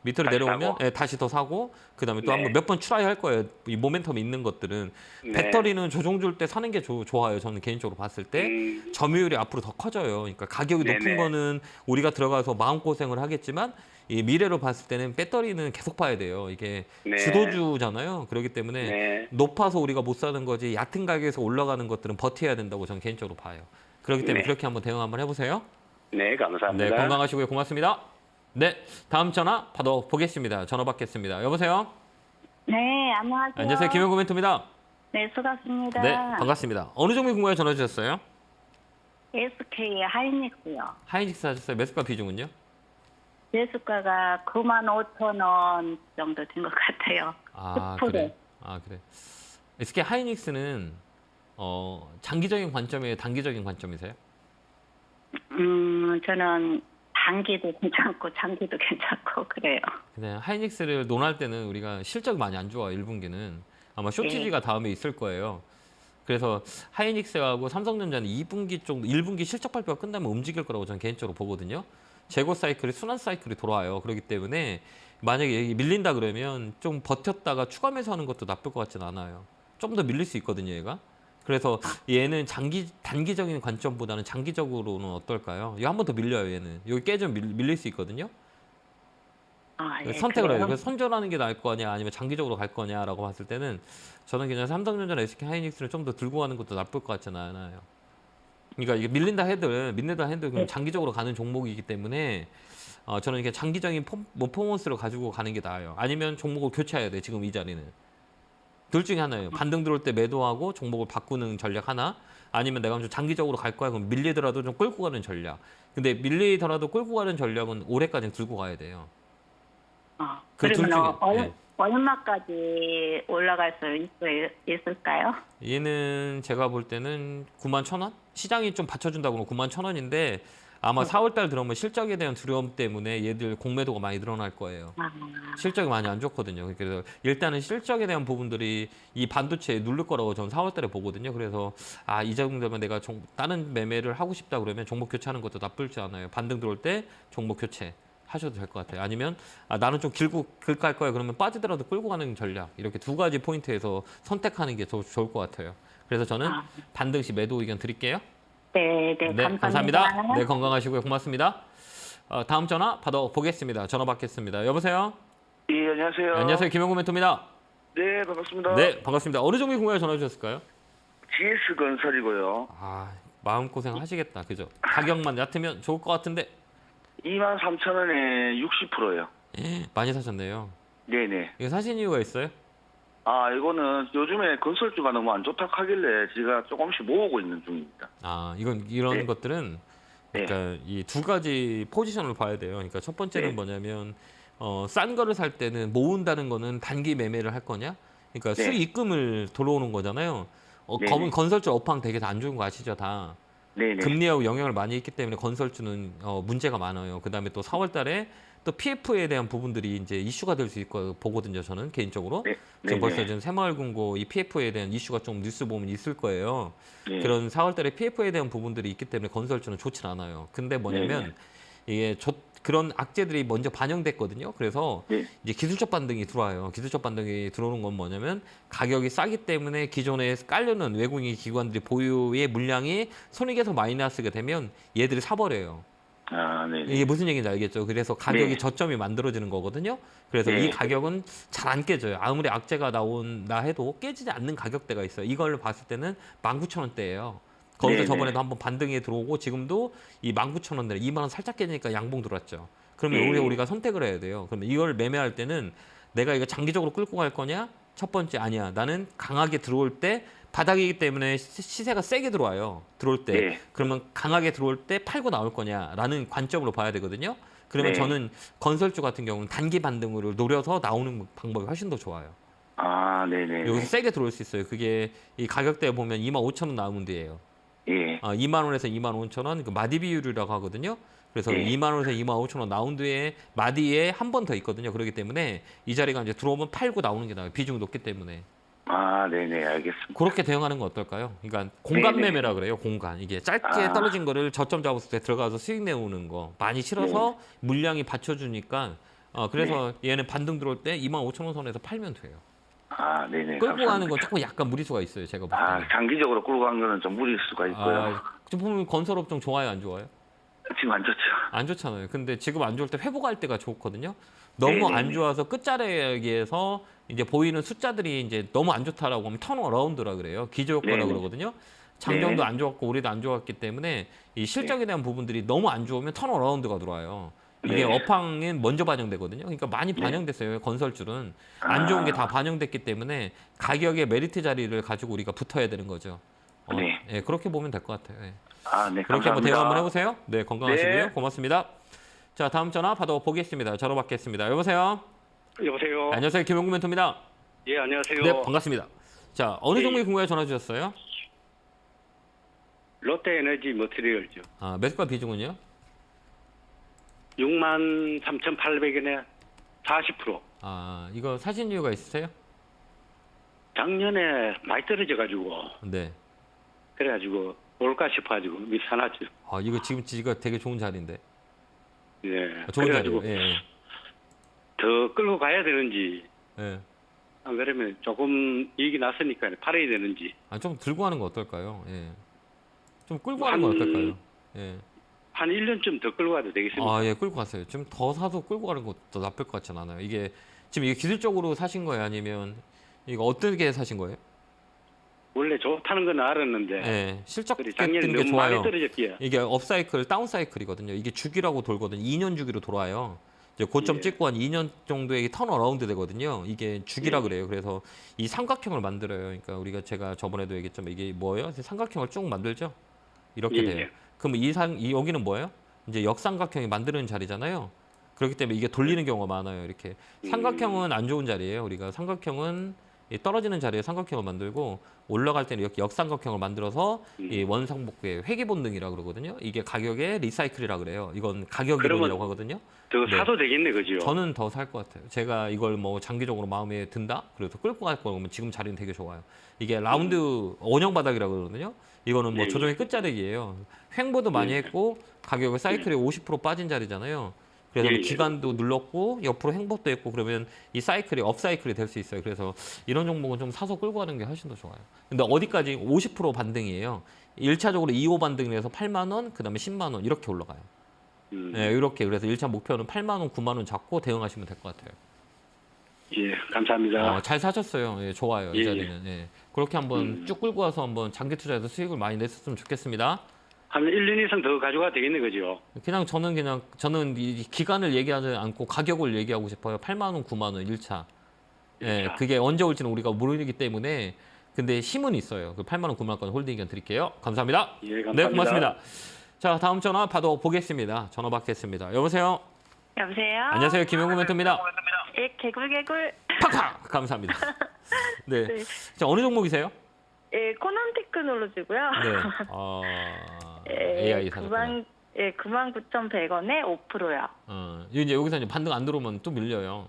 밑으로 다시 내려오면 사고. 다시 더 사고 그다음에 또 네. 한번 몇 번 트라이 할 거예요. 이 모멘텀 있는 것들은 네. 배터리는 조정 줄 때 사는 게 좋아요. 저는 개인적으로 봤을 때 점유율이 앞으로 더 커져요. 그러니까 가격이 네네. 높은 거는 우리가 들어가서 마음 고생을 하겠지만 이 미래로 봤을 때는 배터리는 계속 봐야 돼요. 이게 네. 주도주잖아요. 그렇기 때문에 네. 높아서 우리가 못 사는 거지 얕은 가격에서 올라가는 것들은 버텨야 된다고 저는 개인적으로 봐요. 그렇기 때문에 네. 그렇게 한번 대응 한번 해보세요. 네, 감사합니다. 네, 건강하시고요. 고맙습니다. 네, 다음 전화 받아보겠습니다. 전화 받겠습니다. 여보세요? 네, 안녕하세요. 안녕하세요. 김영구 멘토입니다. 네, 수고하십니다. 네, 반갑습니다. 어느 종목 궁금해 전화 주셨어요? SK 하이닉스요. 하이닉스 하셨어요. 매수가 비중은요? 매수가가 95,000원 정도 된 것 같아요. 10%. 그래. 그래. SK 하이닉스는 장기적인 관점이에요? 단기적인 관점이세요? 저는 단기도 괜찮고 장기도 괜찮고 그래요. 근데 하이닉스를 논할 때는 우리가 실적이 많이 안 좋아. 1분기는. 아마 쇼티지가 다음에 있을 거예요. 그래서 하이닉스하고 삼성전자는 2분기 정도, 1분기 실적 발표가 끝나면 움직일 거라고 저는 개인적으로 보거든요. 재고 사이클이 순환 사이클이 돌아와요. 그렇기 때문에 만약에 밀린다 그러면 좀 버텼다가 추가 매수하는 것도 나쁠 것 같지는 않아요. 좀 더 밀릴 수 있거든요, 얘가. 그래서 얘는 단기적인 관점보다는 장기적으로는 어떨까요? 이거 한 번 더 밀려요, 얘는. 여기 깨지면 밀릴 수 있거든요. 예, 선택을 해요. 그래요? 그래서 선전하는 게 나을 거냐 아니면 장기적으로 갈 거냐라고 봤을 때는 저는 그냥 삼성전자나 SK 하이닉스를 좀 더 들고 가는 것도 나쁠 것 같지는 않아요. 그러니까 이게 밀린다 해도 그럼 장기적으로 가는 종목이기 때문에 저는 이렇게 장기적인 퍼포먼스를 가지고 가는 게 나아요. 아니면 종목을 교체해야 돼. 지금 이 자리는. 둘 중에 하나예요. 반등 들어올 때 매도하고 종목을 바꾸는 전략 하나, 아니면 내가 좀 장기적으로 갈 거야. 그럼 밀리더라도 좀 끌고 가는 전략. 근데 밀리더라도 끌고 가는 전략은 올해까지는 들고 가야 돼요. 그둘 그러면 중에, 네. 얼마까지 올라갈 수 있을까요? 얘는 제가 볼 때는 91,000원? 시장이 좀 받쳐준다고 그러면 91,000원인데 아마 4월달 들어오면 실적에 대한 두려움 때문에 얘들 공매도가 많이 늘어날 거예요. 실적이 많이 안 좋거든요. 그래서 일단은 실적에 대한 부분들이 이 반도체에 누를 거라고 저는 4월달에 보거든요. 그래서 이 정도면 내가 다른 매매를 하고 싶다 그러면 종목 교체하는 것도 나쁘지 않아요. 반등 들어올 때 종목 교체 하셔도 될 것 같아요. 아니면 나는 좀 길고 갈 거야 그러면 빠지더라도 끌고 가는 전략, 이렇게 두 가지 포인트에서 선택하는 게 더 좋을 것 같아요. 그래서 저는 반등 시 매도 의견 드릴게요. 네, 감사합니다. 네, 건강하시고요. 고맙습니다. 다음 전화 받아보겠습니다. 전화 받겠습니다. 여보세요? 예, 안녕하세요. 안녕하세요. 김영구 멘토입니다. 네, 반갑습니다. 네, 반갑습니다. 어느 종목 궁금해 전화 주셨을까요? GS건설이고요. 마음고생 하시겠다. 그죠? 가격만 얕으면 좋을 것 같은데 23,000원에 60%요. 많이 사셨네요. 네네. 이거 사신 이유가 있어요? 이거는 요즘에 건설주가 너무 안 좋다 하길래 제가 조금씩 모으고 있는 중입니다. 이런 네. 것들은 네. 그러니까 이 두 가지 포지션을 봐야 돼요. 그러니까 첫 번째는 네. 뭐냐면 싼 거를 살 때는 모은다는 거는 단기 매매를 할 거냐? 그러니까 네. 수익금을 들어오는 거잖아요. 네네. 건설주 업황 되게 안 좋은 거 아시죠, 다. 네네. 금리하고 영향을 많이 있기 때문에 건설주는 문제가 많아요. 그다음에 또 4월 달에 또 PF에 대한 부분들이 이제 이슈가 될 수 있고 보거든요. 저는 개인적으로. 네. 지금 네네. 벌써 지금 새마을금고 이 PF에 대한 이슈가 좀 뉴스 보면 있을 거예요. 네. 그런 4월 달에 PF에 대한 부분들이 있기 때문에 건설주는 좋진 않아요. 근데 뭐냐면 이게 그런 악재들이 먼저 반영됐거든요. 그래서 네. 이제 기술적 반등이 들어와요. 기술적 반등이 들어오는 건 뭐냐면 가격이 싸기 때문에 기존에 깔려는 외국인 기관들이 보유의 물량이 손익에서 마이너스가 되면 얘들이 사버려요. 네네. 이게 무슨 얘기인지 알겠죠? 그래서 가격이 네. 저점이 만들어지는 거거든요. 그래서 네. 이 가격은 잘 안 깨져요. 아무리 악재가 나온다 해도 깨지지 않는 가격대가 있어요. 이걸 봤을 때는 19,000원대예요. 거기서 네네. 저번에도 한번 반등이 들어오고 지금도 이 19,000원대 2만 원 살짝 깨지니까 양봉 들어왔죠. 그러면 우리가 선택을 해야 돼요. 그러면 이걸 매매할 때는 내가 이거 장기적으로 끌고 갈 거냐? 첫 번째 아니야. 나는 강하게 들어올 때 바닥이기 때문에 시세가 세게 들어와요. 들어올 때. 네. 그러면 강하게 들어올 때 팔고 나올 거냐라는 관점으로 봐야 되거든요. 그러면 네. 저는 건설주 같은 경우는 단기 반등으로 노려서 나오는 방법이 훨씬 더 좋아요. 네네. 여기서 세게 들어올 수 있어요. 그게 이 가격대 보면 25,000원 나오면 돼요. 예. 2만 원에서 25,000원 그 마디 비율이라고 하거든요. 그래서 네. 2만 원에서 25,000원 나온 뒤에 마디에 한 번 더 있거든요. 그렇기 때문에 이 자리가 이제 들어오면 팔고 나오는 게 나아요. 비중이 높기 때문에. 네네. 알겠습니다. 그렇게 대응하는 건 어떨까요? 그러니까 공간 네네. 매매라 그래요. 공간. 이게 짧게 떨어진 거를 저점 잡았을 때 들어가서 수익 내오는 거. 많이 실어서 물량이 받쳐주니까 그래서 얘는 반등 들어올 때 25,000원 선에서 팔면 돼요. 네네. 끌고 가는 감사합니다. 건 조금 약간 무리수가 있어요. 제가 볼 때는. 장기적으로 끌고 간 거는 좀 무리일 수가 있고요. 지금 보면 건설업종 좋아요, 안 좋아요? 지금 안 좋죠. 안 좋잖아요. 근데 지금 안 좋을 때 회복할 때가 좋거든요. 너무 네네네. 안 좋아서 끝자락에서 이제 보이는 숫자들이 이제 너무 안 좋다라고 하면 턴어라운드라 그래요. 기저효과라 네네. 그러거든요. 장정도 네. 안 좋았고 올해도 안 좋았기 때문에 이 실적에 대한 부분들이 너무 안 좋으면 턴어라운드가 들어와요. 이게 네. 업황은 먼저 반영되거든요. 그러니까 많이 반영됐어요. 건설줄은. 안 좋은 게 다 반영됐기 때문에 가격의 메리트 자리를 가지고 우리가 붙어야 되는 거죠. 네. 예, 그렇게 보면 될 것 같아요. 예. 네. 그렇게 한번 감사합니다. 대화 한번 해보세요. 네, 건강하시고요. 네. 고맙습니다. 자, 다음 전화 받아보겠습니다. 전화 받겠습니다. 여보세요? 여보세요. 안녕하세요. 김영구 멘토입니다. 예, 안녕하세요. 네, 반갑습니다. 자, 어느 예. 종목에 궁금해 전화 주셨어요? 롯데에너지 머티리얼죠. 매수가 비중은요? 63,800원에 40%. 이거 사신 이유가 있으세요? 작년에 많이 떨어져가지고 네. 그래가지고 올까 싶어가지고 미리 사놨죠. 이거 지금 되게 좋은 자리인데. 예. 좋은 그래가지고 자리요. 예. 더 끌고 가야 되는지 예. 안 그러면 조금 이익이 났으니까 팔아야 되는지. 좀 들고 가는 거 어떨까요? 예. 좀 끌고 가는 건 어떨까요? 예. 한 1년쯤 더 끌고 가도 되겠습니까? 예, 끌고 갔어요. 좀 더 사서 끌고 가는 것도 나쁠 것 같진 않아요. 이게 지금 이게 기술적으로 사신 거예요? 아니면 이거 어떻게 사신 거예요? 원래 좋다는 건 알았는데 예, 실적 그래, 뛰는 작년에 게 너무 좋아요. 많이 떨어졌기에. 이게 업사이클, 다운사이클이거든요. 이게 주기라고 돌거든요. 2년 주기로 돌아요. 이제 고점 예. 찍고 한 2년 정도의 턴어라운드 되거든요. 이게 주기라 예. 그래요. 그래서 이 삼각형을 만들어요. 그러니까 우리가 제가 저번에도 얘기했지만 이게 뭐예요? 삼각형을 쭉 만들죠. 이렇게 예, 돼요. 예. 그럼 여기는 뭐예요? 이제 역삼각형이 만드는 자리잖아요. 그렇기 때문에 이게 돌리는 경우가 많아요. 이렇게 삼각형은 안 좋은 자리예요. 우리가 삼각형은 이 떨어지는 자리에 삼각형을 만들고 올라갈 때는 이렇게 역삼각형을 만들어서 이 원상복구의 회귀 본능이라고 그러거든요. 이게 가격의 리사이클이라 그래요. 이건 가격 그러면 이론이라고 하거든요. 저거 네. 사도 되겠네, 그죠? 저는 더 살 것 같아요. 제가 이걸 뭐 장기적으로 마음에 든다? 그래서 끌고 갈 거면 지금 자리는 되게 좋아요. 이게 라운드 원형 바닥이라고 그러거든요. 이거는 뭐 예, 조정의 끝자락이에요. 횡보도 많이 예. 했고 가격의 사이클이 50% 빠진 자리잖아요. 그래서 예, 뭐 예. 기간도 눌렀고 옆으로 횡보도 했고 그러면 이 사이클이 업사이클이 될 수 있어요. 그래서 이런 종목은 좀 사서 끌고 가는 게 훨씬 더 좋아요. 근데 어디까지 50% 반등이에요. 1차적으로 2호 반등을 해서 8만 원, 그다음에 10만 원 이렇게 올라가요. 네, 이렇게 그래서 1차 목표는 8만 원, 9만 원 잡고 대응하시면 될 것 같아요. 예, 감사합니다. 잘 사셨어요. 예, 좋아요. 이 예, 자리는. 예. 그렇게 한번 쭉 끌고 와서 한번 장기 투자해서 수익을 많이 냈었으면 좋겠습니다. 한 1년 이상 더 가져가도 되겠네, 그죠? 저는 이 기간을 얘기하지 않고 가격을 얘기하고 싶어요. 8만 원, 9만 원 1차. 예, 그게 언제 올지는 우리가 모르기 때문에 근데 힘은 있어요. 그 8만 원, 9만 원까지 홀딩 의견 드릴게요. 감사합니다. 예, 감사합니다. 네, 고맙습니다. 자, 다음 전화 받아보겠습니다. 전화 받겠습니다. 여보세요. 여보세요? 안녕하세요. 김영구 멘토입니다. 예, 개굴개굴. 팍팍! 감사합니다. 네. 네. 자, 어느 종목이세요? 예, 코넌 테크놀로지고요. 네. 예, AI 사셨구나. 99,100원에 5%요. 이제 여기서 이제 반등 안 들어오면 또 밀려요.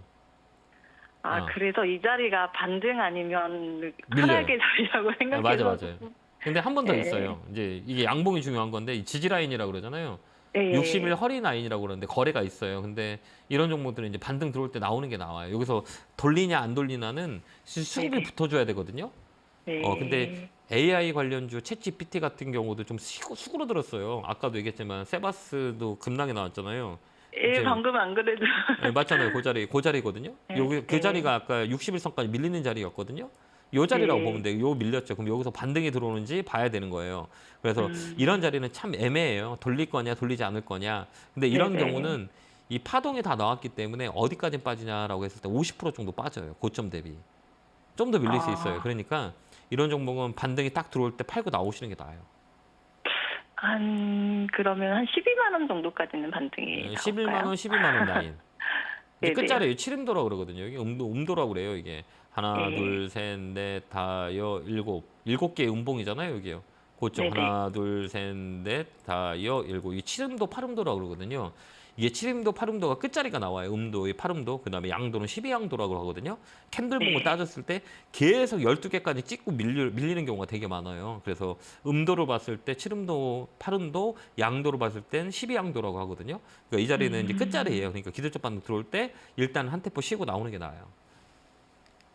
아, 어. 그래서 이 자리가 반등 아니면 밀려요. 하락의 자리라고 생각해서. 맞아요. 근데 한 번 더 네. 있어요. 이제 이게 양봉이 중요한 건데 이 지지 라인이라고 그러잖아요. 예, 60일 허리 라인이라고 그러는데 거래가 있어요. 근데 이런 종목들은 이제 반등 들어올 때 나오는 게 나와요. 여기서 돌리냐 안 돌리냐는 수익이 붙어줘야 되거든요. 네. 근데 AI 관련주 챗GPT 같은 경우도 좀 수그러들었어요. 아까도 얘기했지만 세바스도 급락이 나왔잖아요. 예, 이제- 방금 안 그래도. 네, 맞잖아요. 그 자리거든요. 네, 여기 그 네. 자리가 아까 61선까지 밀리는 자리였거든요. 요 자리라고 네. 보면 돼요. 요 밀렸죠. 그럼 여기서 반등이 들어오는지 봐야 되는 거예요. 그래서 이런 자리는 참 애매해요. 돌릴 거냐, 돌리지 않을 거냐. 근데 이런 네, 네. 경우는 이 파동이 다 나왔기 때문에 어디까지 빠지냐라고 했을 때 50% 정도 빠져요. 고점 대비. 좀 더 밀릴 수 있어요. 그러니까 이런 종목은 반등이 딱 들어올 때 팔고 나오시는 게 나아요. 그러면 한 12만 원 정도까지는 반등이 11만 원, 12만 원 라인. 이제 네네. 끝자리에 7음도라고 그러거든요. 이게 음도라고 그래요. 이게 하나, 네. 둘, 셋, 넷, 다, 일곱 개의 음봉이잖아요. 여기요. 고점 네네. 하나, 둘, 셋, 넷, 다, 일곱. 이 7음도, 8음도라고 그러거든요. 이게 7음도, 8음도가 끝자리가 나와요. 음도의 8음도, 그다음에 양도는 12양도라고 하거든요. 캔들봉을 네. 따졌을 때 계속 12개까지 찍고 밀리는 경우가 되게 많아요. 그래서 음도로 봤을 때 7음도, 8음도, 양도로 봤을 땐 12양도라고 하거든요. 그러니까 이 자리는 이제 끝자리예요. 그러니까 기술적 반등 들어올 때 일단 한 테포 쉬고 나오는 게 나아요.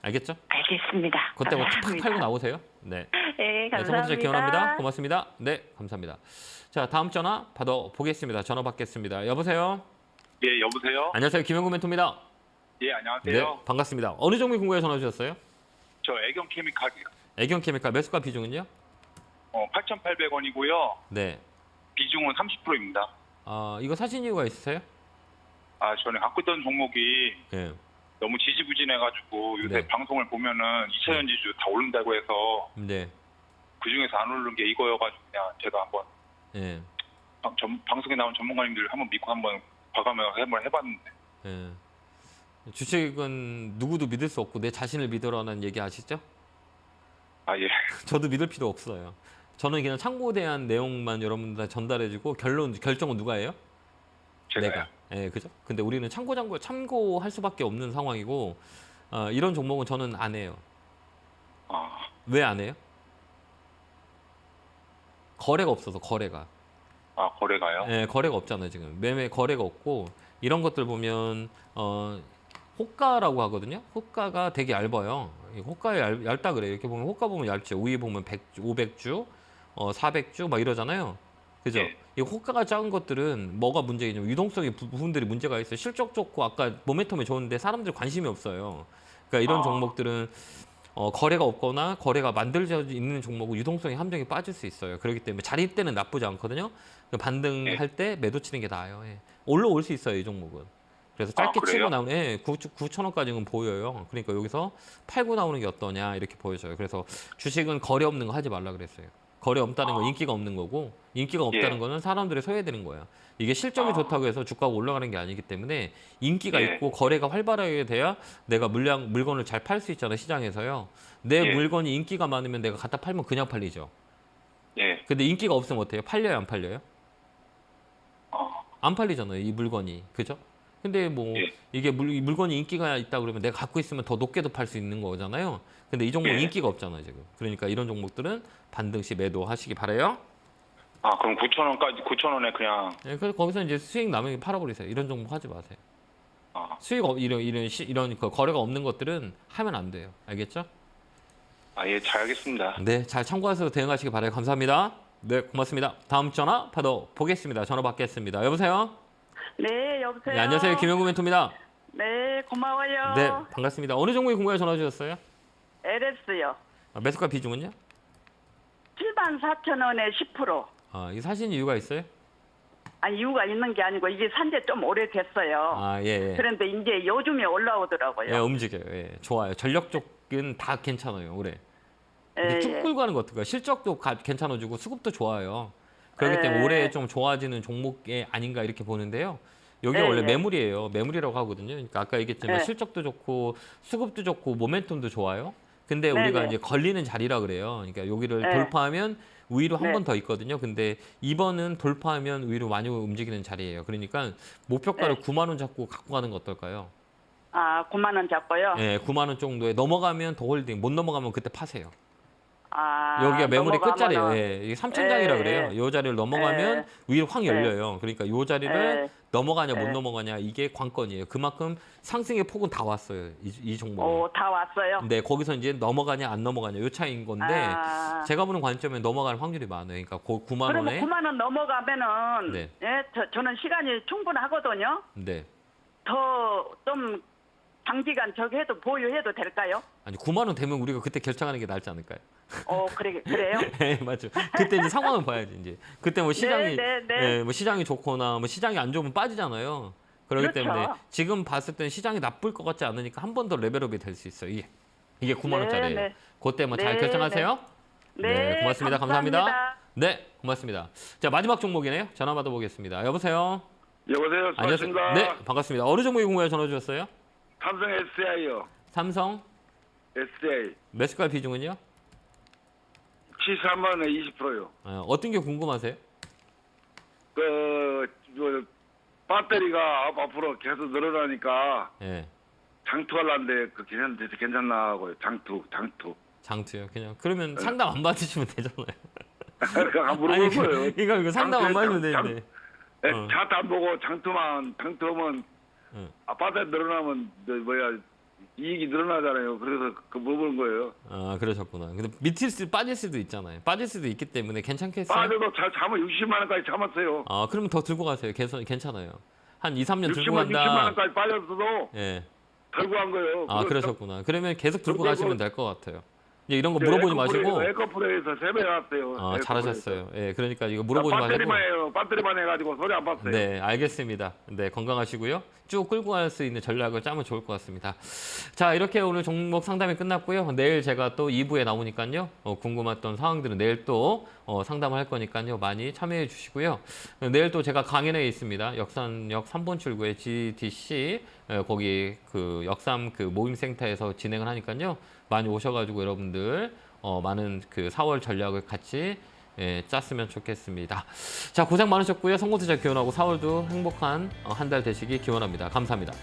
알겠죠? 알겠습니다. 그때 뭐 팍 감사합니다. 팔고 나오세요. 네. 예, 네, 첫 감사합니다. 번째 기원합니다. 고맙습니다. 네, 감사합니다. 자, 다음 전화 받아보겠습니다. 전화 받겠습니다. 여보세요? 예, 여보세요? 안녕하세요. 김영구 멘토입니다. 예, 안녕하세요. 네, 반갑습니다. 어느 종목 궁금해 전화 주셨어요? 저 애경 케미칼이요. 애경 케미칼 매수가 비중은요? 8,800원이고요. 네. 비중은 30%입니다. 이거 사신 이유가 있으세요? 아, 저는 갖고 있던 종목이 예. 너무 지지부진해가지고 요새 네. 방송을 보면은 2차전 지수 다 오른다고 해서 네. 그 중에서 안 오른 게 이거여가지고 그냥 제가 한번 예. 방송에 나온 전문가님들 한번 믿고 한번 과감하게 한번 해봤는데 예. 주식은 누구도 믿을 수 없고 내 자신을 믿으라는 얘기 아시죠? 아, 예. 저도 믿을 필요 없어요. 저는 그냥 참고대한 내용만 여러분들 전달해주고 결정은 누가 해요? 제가요. 내가. 예, 그죠? 근데 우리는 참고할 수밖에 없는 상황이고 이런 종목은 저는 안 해요. 아, 왜 안 해요? 거래가 없어서 거래가. 거래가요? 예, 거래가 없잖아요 지금. 매매 거래가 없고 이런 것들 보면 호가라고 하거든요. 호가가 되게 얇아요. 이 호가에 얇다 그래요. 이렇게 보면 호가 보면 얇죠. 위에 보면 500주, 400주 막 이러잖아요. 그죠? 네. 이 호가가 작은 것들은 뭐가 문제냐면 유동성의 부분들이 문제가 있어요. 실적 좋고 아까 모멘텀이 좋은데 사람들 관심이 없어요. 그러니까 이런 종목들은 거래가 없거나 거래가 만들어져 있는 종목은 유동성이 함정에 빠질 수 있어요. 그렇기 때문에 자리 때는 나쁘지 않거든요. 반등할 때 매도 치는 게 나아요. 예. 올라올 수 있어요, 이 종목은. 그래서 짧게 그래요? 치고 나오는 9,000원까지는 보여요. 그러니까 여기서 팔고 나오는 게 어떠냐 이렇게 보여져요. 그래서 주식은 거래 없는 거 하지 말라 그랬어요. 거래 없다는 건 인기가 없는 거고 인기가 없다는 예. 거는 사람들이 소외되는 거예요. 이게 실적이 좋다고 해서 주가가 올라가는 게 아니기 때문에 인기가 예. 있고 거래가 활발하게 돼야 내가 물건을 잘 팔 수 있잖아요, 시장에서요. 내 예. 물건이 인기가 많으면 내가 갖다 팔면 그냥 팔리죠. 예. 근데 인기가 없으면 어때요? 팔려요, 안 팔려요? 어. 안 팔리잖아요, 이 물건이. 그죠? 근데 뭐 예. 이게 이 물건이 인기가 있다 그러면 내가 갖고 있으면 더 높게도 팔 수 있는 거잖아요. 근데 이 종목은 예. 인기가 없잖아요, 지금. 그러니까 이런 종목들은 반등 시 매도하시기 바라요. 그럼 9,000원에 그냥 예, 그래서 거기서 이제 수익 나면 팔아버리세요. 이런 종목 하지 마세요. 수익 이런 그 거래가 없는 것들은 하면 안 돼요. 알겠죠? 예, 잘 알겠습니다. 네, 잘 참고해서 대응하시기 바라요. 감사합니다. 네, 고맙습니다. 다음 전화 받아 보겠습니다. 전화 받겠습니다. 여보세요? 네, 여보세요. 네, 안녕하세요. 김영구 멘토입니다. 네, 고마워요. 네, 반갑습니다. 어느 종목이 궁금해 전화 주셨어요? LS요. 매수가 비중은요? 74,000원에 10%. 이거 사신 이유가 있어요? 이유가 있는 게 아니고 이게 산지 좀 오래됐어요. 예. 그런데 이제 요즘에 올라오더라고요. 예, 움직여요. 예, 좋아요. 전력 쪽은 다 괜찮아요, 올해. 근데 예, 쭉 예. 끌고 가는 것 같아요. 실적도 괜찮아지고 수급도 좋아요. 그렇기 예. 때문에 올해 좀 좋아지는 종목이 아닌가 이렇게 보는데요. 여기 예, 원래 예. 매물이에요. 매물이라고 하거든요. 그러니까 아까 얘기했지만 예. 실적도 좋고 수급도 좋고 모멘텀도 좋아요. 근데 네, 우리가 네. 이제 걸리는 자리라 그래요. 그러니까 여기를 네. 돌파하면 위로 한 네. 번 더 있거든요. 근데 이번은 돌파하면 위로 많이 움직이는 자리예요. 그러니까 목표가를 네. 9만 원 잡고 갖고 가는 거 어떨까요? 9만 원 잡고요. 예, 9만 원 정도에 넘어가면 더 홀딩, 못 넘어가면 그때 파세요. 여기가 매물이 넘어가면은- 끝자리예요. 예, 이게 3천장이라 예, 그래요. 이 자리를 넘어가면 예. 위로 확 열려요. 그러니까 이 자리를 예. 넘어가냐 못 예. 넘어가냐 이게 관건이에요. 그만큼 상승의 폭은 다 왔어요. 이 종목은. 다 왔어요. 네, 거기서 이제 넘어가냐 안 넘어가냐 요 차이인 건데 제가 보는 관점에 넘어갈 확률이 많아요. 그러니까 9만 그러면 원에 9만 원 넘어가면은 네. 저는 시간이 충분하거든요. 네. 더 좀 장기간 저기 해도 보유해도 될까요? 아니 9만 원 되면 우리가 그때 결정하는 게 낫지 않을까요? 그래요? 네, 맞죠. 그때 이제 상황을 봐야지 이제. 그때 뭐 시장이 네. 뭐 시장이 좋거나 뭐 시장이 안 좋으면 빠지잖아요. 그렇기 그렇죠. 때문에 지금 봤을 때는 시장이 나쁠 것 같지 않으니까 한 번 더 레벨업이 될 수 있어요. 이게 9만 원짜리예요. 네. 그때 뭐 잘 네, 결정하세요. 네, 고맙습니다. 감사합니다. 감사합니다. 네, 고맙습니다. 자, 마지막 종목이네요. 전화 받아보겠습니다. 여보세요. 여보세요. 안녕하세요. 수고하십니다. 네, 반갑습니다. 어느 종목이 궁금해 전화 주셨어요? 삼성 SI요. 삼성 SI. 매수가 비중은요? 73만 원에 20%요. 어떤 게 궁금하세요? 배터리가 앞으로 계속 늘어나니까 예. 장투하려는데 괜찮나 하고요. 장투. 장투요. 그냥 그러면 상담 안 받으시면 되잖아요. 그러니까 물어볼 거예요. 이거 상담 안 받으면 장- 되는데. 차트 안 보고 장투하면 응. 배터리 늘어나면 이익이 늘어나잖아요. 그래서 물어보는 거예요. 그러셨구나. 근데 빠질 수도 있잖아요. 빠질 수도 있기 때문에 괜찮겠어요? 빠져도 참으면 60만 원까지 참았어요. 그러면 더 들고 가세요. 괜찮아요. 한 2, 3년 들고 60만 간다. 원까지 빠졌어도 예. 들고 간 거예요. 그러셨구나. 그러면 계속 들고 그리고 가시면 될 것 같아요. 이제 이런 거 물어보지 마시고. 에코프레에서 세배해놨어요. 잘하셨어요. 예, 그러니까 이거 물어보지 마시고. 배터리만 해요. 배터리만 해가지고 소리 안 봤어요. 네, 알겠습니다. 네, 건강하시고요. 쭉 끌고 갈 수 있는 전략을 짜면 좋을 것 같습니다. 자, 이렇게 오늘 종목 상담이 끝났고요. 내일 제가 또 2부에 나오니까요. 궁금했던 사항들은 내일 또 상담을 할 거니까요. 많이 참여해 주시고요. 내일 또 제가 강연회에 있습니다. 역산역 3번 출구에 GDC 거기 그 역삼 그 모임센터에서 진행을 하니까요. 많이 오셔가지고 여러분들 많은 그 4월 전략을 같이 짰으면 좋겠습니다. 자, 고생 많으셨고요. 선거 투자 기원하고 4월도 행복한 한 달 되시기 기원합니다. 감사합니다.